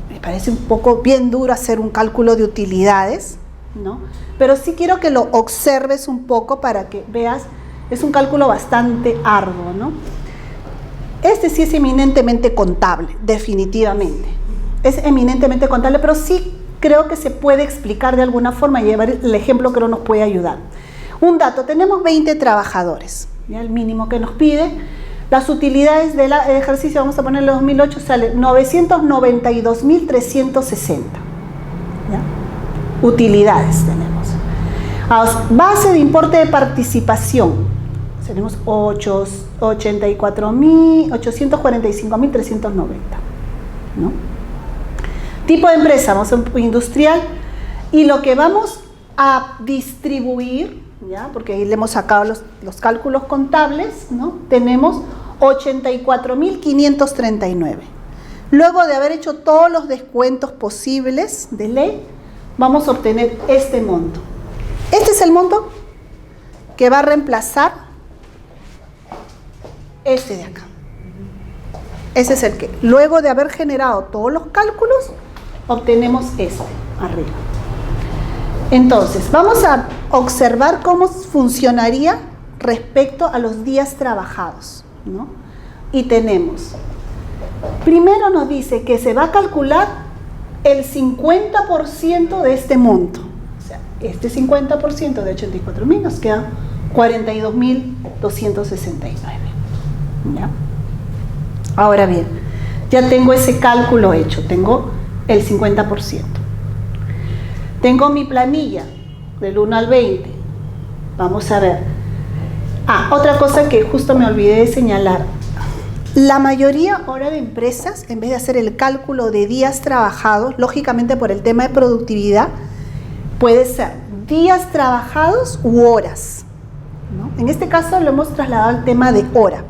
Speaker 1: me parece un poco bien duro hacer un cálculo de utilidades, ¿no? Pero sí quiero que lo observes un poco para que veas, es un cálculo bastante arduo, ¿no? Este sí es eminentemente contable, definitivamente. Es eminentemente contable, pero sí creo que se puede explicar de alguna forma y llevar el ejemplo creo nos puede ayudar. Un dato, tenemos 20 trabajadores, ¿ya? El mínimo que nos pide. Las utilidades del ejercicio, vamos a ponerle 2008, sale 992.360. Utilidades tenemos. Base de importe de participación, tenemos 845.390, ¿no? Tipo de empresa, vamos a un industrial, y lo que vamos a distribuir, ¿ya? Porque ahí le hemos sacado los cálculos contables, ¿no? Tenemos 84.539. Luego de haber hecho todos los descuentos posibles de ley, vamos a obtener este monto. Este es el monto que va a reemplazar Este de acá. Ese es el que, luego de haber generado todos los cálculos, obtenemos este, arriba. Entonces, vamos a observar cómo funcionaría respecto a los días trabajados, ¿no? Y tenemos, primero nos dice que se va a calcular el 50% de este monto. O sea, este 50% de 84.000 nos queda 42.269. ¿Ya? Ahora bien, ya tengo ese cálculo hecho, tengo el 50%. Tengo mi planilla del 1 al 20. Vamos a ver. Otra cosa que justo me olvidé de señalar. La mayoría ahora de empresas, en vez de hacer el cálculo de días trabajados, lógicamente por el tema de productividad, puede ser días trabajados u horas, ¿no? En este caso lo hemos trasladado al tema de hora,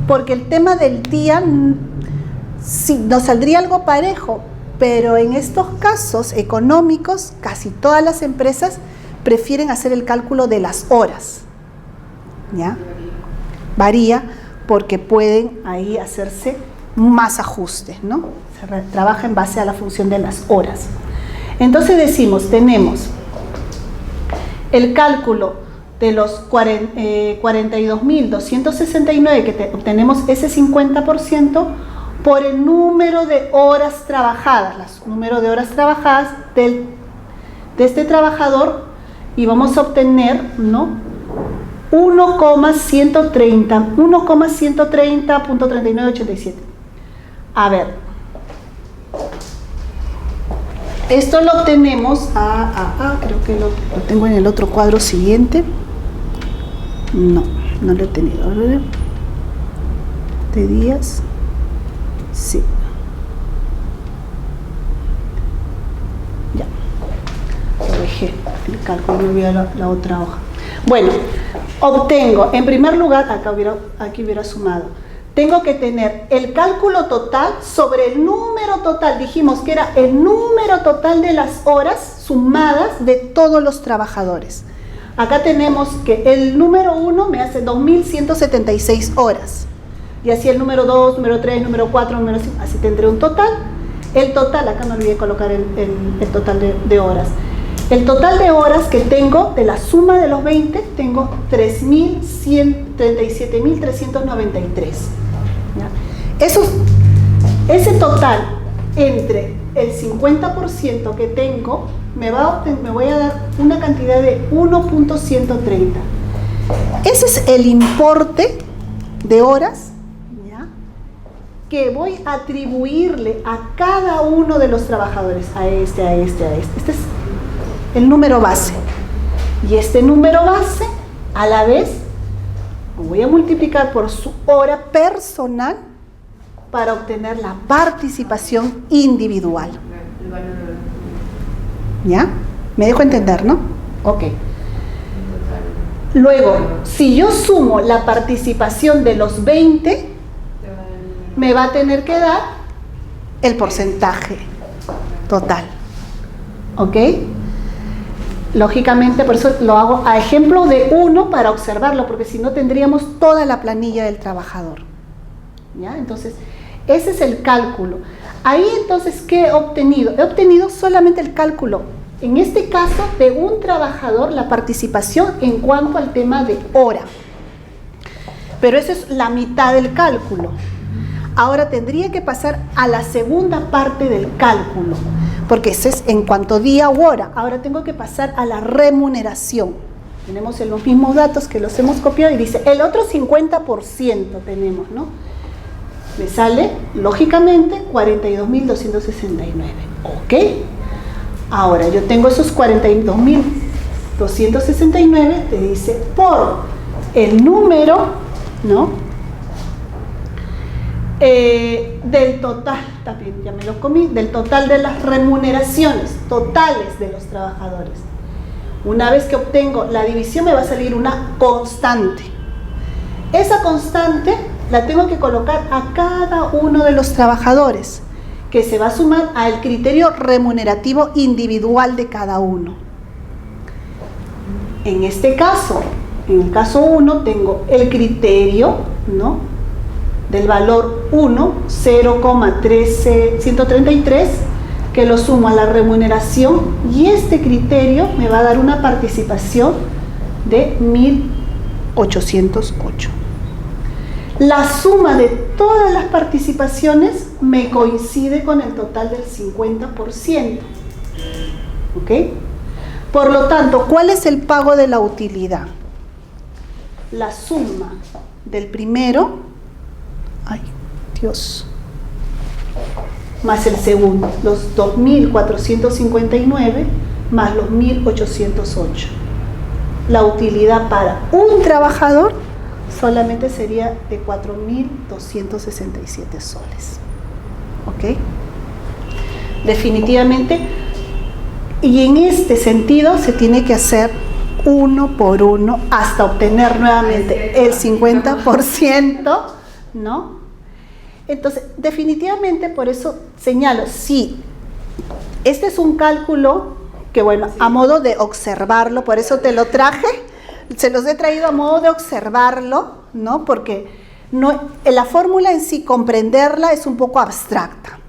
Speaker 1: porque el tema del día sí nos saldría algo parejo, pero en estos casos económicos casi todas las empresas prefieren hacer el cálculo de las horas, ¿ya? Varía porque pueden ahí hacerse más ajustes, ¿no? Se trabaja en base a la función de las horas. Entonces decimos, tenemos el cálculo de los 42.269, que obtenemos ese 50%, por el número de horas trabajadas, el número de horas trabajadas de este trabajador, y vamos a obtener, ¿no?, 1,130.3987. A ver, esto lo obtenemos creo que lo tengo en el otro cuadro siguiente. No lo he tenido. A ver, de días, sí, ya lo dejé, el cálculo, me olvidé la otra hoja. Bueno, obtengo, en primer lugar, aquí hubiera sumado, tengo que tener el cálculo total sobre el número total, dijimos que era el número total de las horas sumadas de todos los trabajadores. Acá tenemos que el número 1 me hace 2.176 horas, y así el número 2, número 3, número 4, número 5, así tendré un total. El total, acá me olvidé colocar el total de horas. El total de horas que tengo, de la suma de los 20, tengo 37.393. Ese total, entre el 50% que tengo, me voy a dar una cantidad de 1.130. Ese es el importe de horas, ¿ya?, que voy a atribuirle a cada uno de los trabajadores, a este. Este es el número base, y este número base a la vez lo voy a multiplicar por su hora personal para obtener la participación individual. ¿Ya? ¿Me dejo entender, no? Ok. Luego, si yo sumo la participación de los 20, me va a tener que dar el porcentaje total. ¿Ok? Lógicamente, por eso lo hago a ejemplo de 1 para observarlo, porque si no tendríamos toda la planilla del trabajador. ¿Ya? Entonces, ese es el cálculo. Ahí entonces, ¿qué he obtenido? He obtenido solamente el cálculo, en este caso, de un trabajador, la participación en cuanto al tema de hora. Pero esa es la mitad del cálculo. Ahora tendría que pasar a la segunda parte del cálculo, porque ese es en cuanto a día u hora. Ahora tengo que pasar a la remuneración. Tenemos los mismos datos que los hemos copiado y dice, el otro 50% tenemos, ¿no? Me sale, lógicamente, 42.269. ¿Ok? Ahora, yo tengo esos 42.269, te dice, por el número, ¿no?, del total, también ya me lo comí, del total de las remuneraciones totales de los trabajadores. Una vez que obtengo la división, me va a salir una constante. Esa constante la tengo que colocar a cada uno de los trabajadores, que se va a sumar al criterio remunerativo individual de cada uno. En este caso, en el caso 1 tengo el criterio, ¿no?, del valor 1, 0,133, que lo sumo a la remuneración, y este criterio me va a dar una participación de 1.808. La suma de todas las participaciones me coincide con el total del 50%. ¿Ok? Por lo tanto, ¿cuál es el pago de la utilidad? La suma del primero, ay, Dios, más el segundo, los 2.459 más los 1.808. La utilidad para un trabajador solamente sería de 4.267 soles. ¿Ok? Definitivamente, y en este sentido se tiene que hacer uno por uno hasta obtener nuevamente el 50%, ¿no? Entonces, definitivamente, por eso señalo, sí, este es un cálculo que, bueno, a modo de observarlo, por eso te lo traje, se los he traído a modo de observarlo, ¿no? Porque no, la fórmula en sí, comprenderla es un poco abstracta.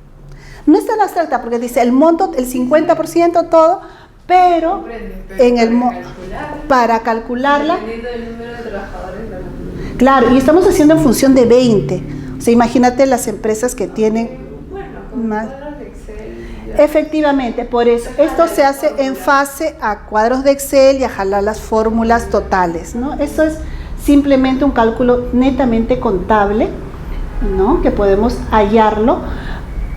Speaker 1: No es tan abstracta porque dice el monto, el 50%, todo, pero en el para calcularla,
Speaker 2: dependiendo del número de trabajadores,
Speaker 1: claro, y estamos haciendo en función de 20. O sea, imagínate las empresas que tienen más.
Speaker 2: Cuadros de Excel,
Speaker 1: Efectivamente, por eso esto se hace en fase a cuadros de Excel y a jalar las fórmulas totales, ¿no? Eso es simplemente un cálculo netamente contable, ¿no?, que podemos hallarlo,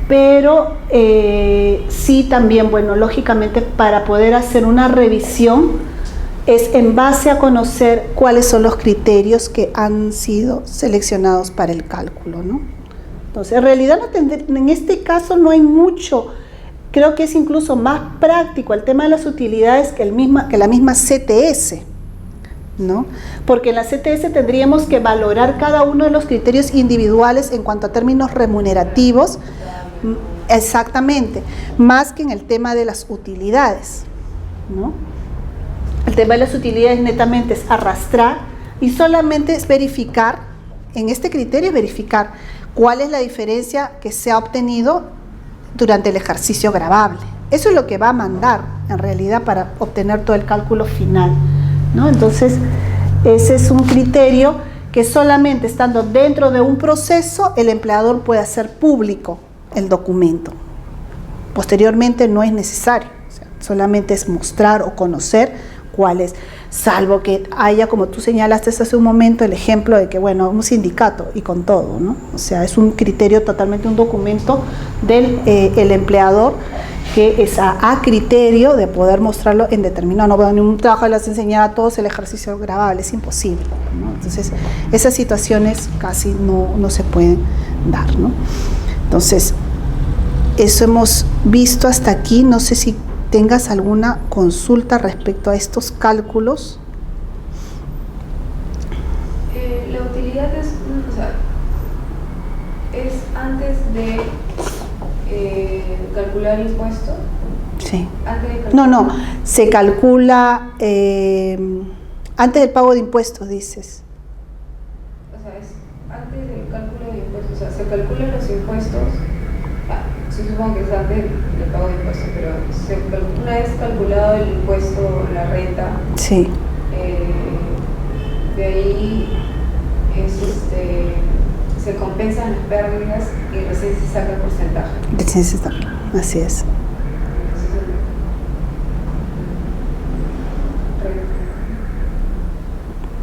Speaker 1: pero sí también, bueno, lógicamente para poder hacer una revisión es en base a conocer cuáles son los criterios que han sido seleccionados para el cálculo, ¿no? Entonces, en realidad en este caso no hay mucho. Creo que es incluso más práctico el tema de las utilidades que la misma CTS, ¿no? Porque en la CTS tendríamos que valorar cada uno de los criterios individuales en cuanto a términos remunerativos, exactamente, más que en el tema de las utilidades, ¿no? El tema de las utilidades netamente es arrastrar y solamente es verificar, en este criterio es verificar cuál es la diferencia que se ha obtenido durante el ejercicio gravable. Eso es lo que va a mandar en realidad para obtener todo el cálculo final, ¿no? Entonces, ese es un criterio que solamente estando dentro de un proceso el empleador puede hacer público el documento. Posteriormente no es necesario, o sea, solamente es mostrar o conocer cuáles, salvo que haya, como tú señalaste hace un momento, el ejemplo de que, bueno, un sindicato y con todo, ¿no? O sea, es un criterio totalmente, un documento del el empleador que es a criterio de poder mostrarlo en determinado. No, en un trabajo les enseñar a todos el ejercicio gravable, es imposible, ¿no? Entonces, esas situaciones casi no se pueden dar, ¿no? Entonces, eso hemos visto hasta aquí. No sé si tengas alguna consulta respecto a estos cálculos.
Speaker 2: La utilidad es, o sea, es antes de calcular impuestos.
Speaker 1: Sí.
Speaker 2: Antes de calcular.
Speaker 1: No, se calcula antes del pago de impuestos, dices.
Speaker 2: O sea, es antes del cálculo de impuestos, o sea, se calculan los impuestos. Sí, supongo que es antes del pago de impuestos, pero una vez calculado el impuesto, la renta,
Speaker 1: Sí.
Speaker 2: De ahí se compensan las pérdidas y recién se saca el porcentaje.
Speaker 1: Recién se saca, así es.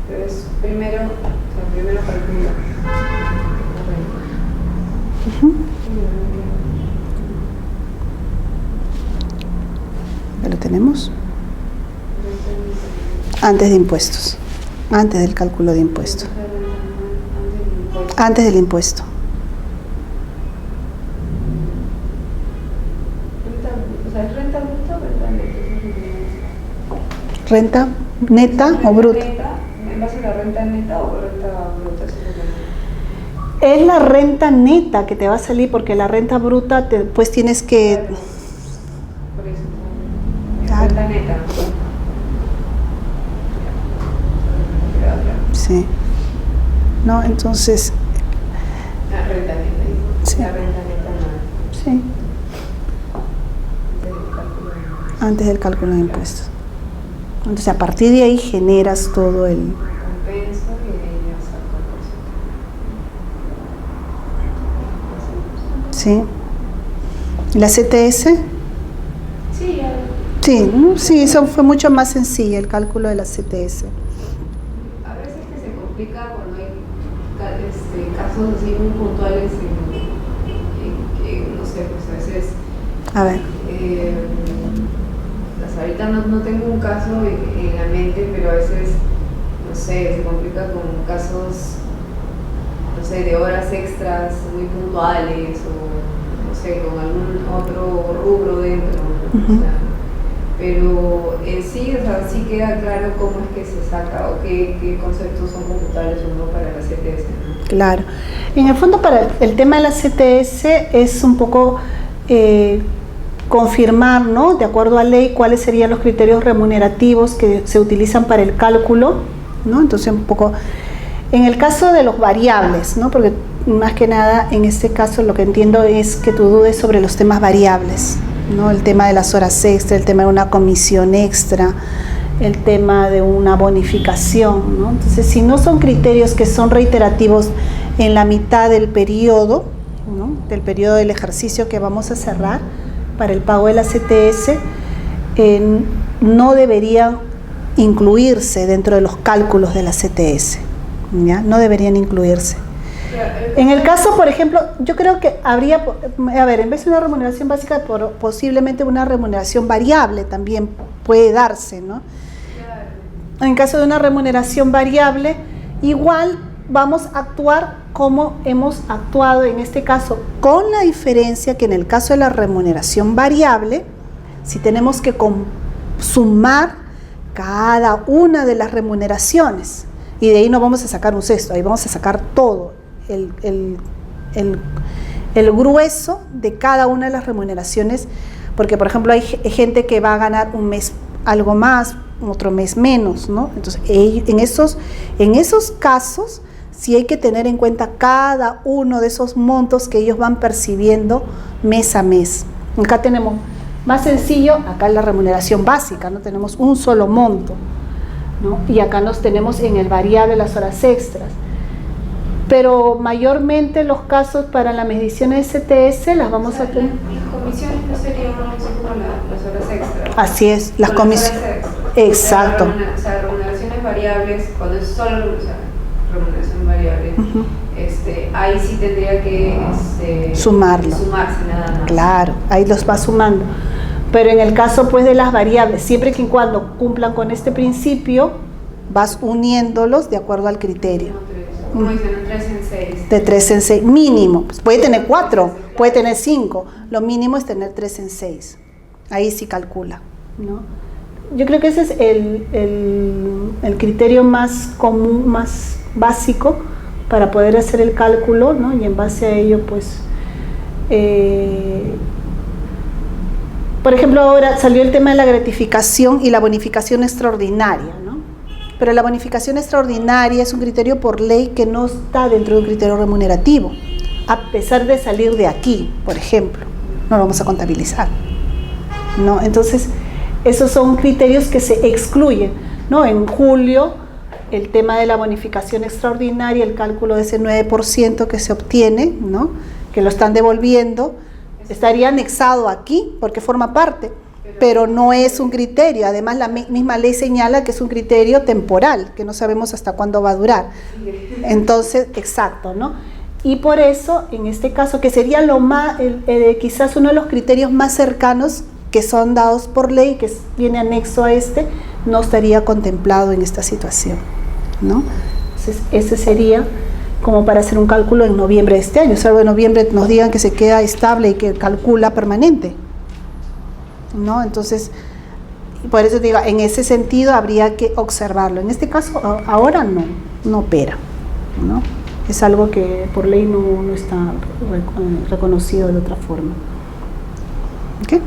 Speaker 2: Entonces, primero calculo.
Speaker 1: ¿Ya lo tenemos? Antes de impuestos, antes del cálculo de impuestos, antes del impuesto.
Speaker 2: O sea, ¿es renta bruta o renta neta?
Speaker 1: ¿Renta neta o bruta?
Speaker 2: ¿En base a la renta neta o renta bruta?
Speaker 1: Es la renta neta que te va a salir, porque la renta bruta pues tienes que...
Speaker 2: Por eso. Renta neta.
Speaker 1: Sí. ¿No? Entonces...
Speaker 2: La renta neta.
Speaker 1: Sí.
Speaker 2: La renta neta no.
Speaker 1: Sí. Antes del cálculo de impuestos. Entonces, a partir de ahí generas todo el...
Speaker 2: Compenso y de ahí ya saco el porcentaje.
Speaker 1: Sí. ¿Y la CTS?
Speaker 2: Sí, ya.
Speaker 1: Sí, ¿no? Sí, eso fue mucho más sencillo, el cálculo de la CTS.
Speaker 2: A veces que se complica cuando hay casos así muy puntuales no sé, pues a veces...
Speaker 1: A ver.
Speaker 2: Ahorita no tengo un caso en la mente, pero a veces, no sé, se complica con casos, no sé, de horas extras muy puntuales o, no sé, con algún otro rubro dentro, ¿no? O sea, pero en sí, o sea, sí queda claro cómo es que se saca o qué conceptos son computables o no para la CTS, ¿no?
Speaker 1: Claro. En el fondo, para el tema de la CTS es un poco... confirmar, ¿no?, de acuerdo a ley, cuáles serían los criterios remunerativos que se utilizan para el cálculo, ¿no? Entonces, un poco, en el caso de los variables, ¿no?, porque más que nada, en este caso, lo que entiendo es que tú dudes sobre los temas variables, ¿no?, el tema de las horas extra, el tema de una comisión extra, el tema de una bonificación, ¿no? Entonces, si no son criterios que son reiterativos en la mitad del periodo, ¿no?, del periodo del ejercicio que vamos a cerrar, para el pago de la CTS, no deberían incluirse dentro de los cálculos de la CTS, ¿ya? No deberían incluirse. En el caso, por ejemplo, yo creo que habría, a ver, en vez de una remuneración básica, posiblemente una remuneración variable también puede darse, ¿no? En caso de una remuneración variable, igual vamos a actuar como hemos actuado en este caso, con la diferencia que en el caso de la remuneración variable, si tenemos que sumar cada una de las remuneraciones, y de ahí no vamos a sacar un sexto, ahí vamos a sacar todo, el grueso de cada una de las remuneraciones, porque por ejemplo hay gente que va a ganar un mes algo más, otro mes menos, ¿no? Entonces en esos casos sí hay que tener en cuenta cada uno de esos montos que ellos van percibiendo mes a mes. Acá tenemos, más sencillo, acá la remuneración básica, no tenemos un solo monto, ¿no? Y acá nos tenemos en el variable las horas extras. Pero mayormente los casos para la medición de CTS las vamos a tener.
Speaker 2: Las comisiones no serían como las horas extras.
Speaker 1: Así es, las comisiones. Exacto.
Speaker 2: O sea, remuneraciones variables, cuando es solo remuneración variable, ahí sí tendría que
Speaker 1: sumarlo.
Speaker 2: Sumarse nada más.
Speaker 1: Claro, ahí los va sumando. Pero en el caso pues de las variables, siempre que y cuando cumplan con este principio, vas uniéndolos de acuerdo al criterio.
Speaker 2: Como dicen, 3 en 6.
Speaker 1: De 3 en 6, mínimo. Pues puede tener 4, puede tener 5. Lo mínimo es tener 3 en 6. Ahí sí calcula, ¿no? Yo creo que ese es el criterio más común, más básico para poder hacer el cálculo, ¿no? Y en base a ello, pues, por ejemplo, ahora salió el tema de la gratificación y la bonificación extraordinaria, ¿no? Pero la bonificación extraordinaria es un criterio por ley que no está dentro de un criterio remunerativo, a pesar de salir de aquí, por ejemplo, no lo vamos a contabilizar, ¿no? Entonces, esos son criterios que se excluyen, ¿no? En julio, el tema de la bonificación extraordinaria, el cálculo de ese 9% que se obtiene, ¿no?, que lo están devolviendo, estaría anexado aquí porque forma parte, pero no es un criterio. Además, la misma ley señala que es un criterio temporal, que no sabemos hasta cuándo va a durar. Entonces, exacto, ¿no? Y por eso, en este caso, que sería lo más, quizás uno de los criterios más cercanos que son dados por ley, que viene anexo a no estaría contemplado en esta situación, ¿no? Entonces, ese sería como para hacer un cálculo en noviembre de este año, salvo en noviembre nos digan que se queda estable y que calcula permanente, ¿no? Entonces, por eso te digo, en ese sentido habría que observarlo. En este caso, ahora no opera, ¿no? Es algo que por ley no está reconocido de otra forma. ¿Ok?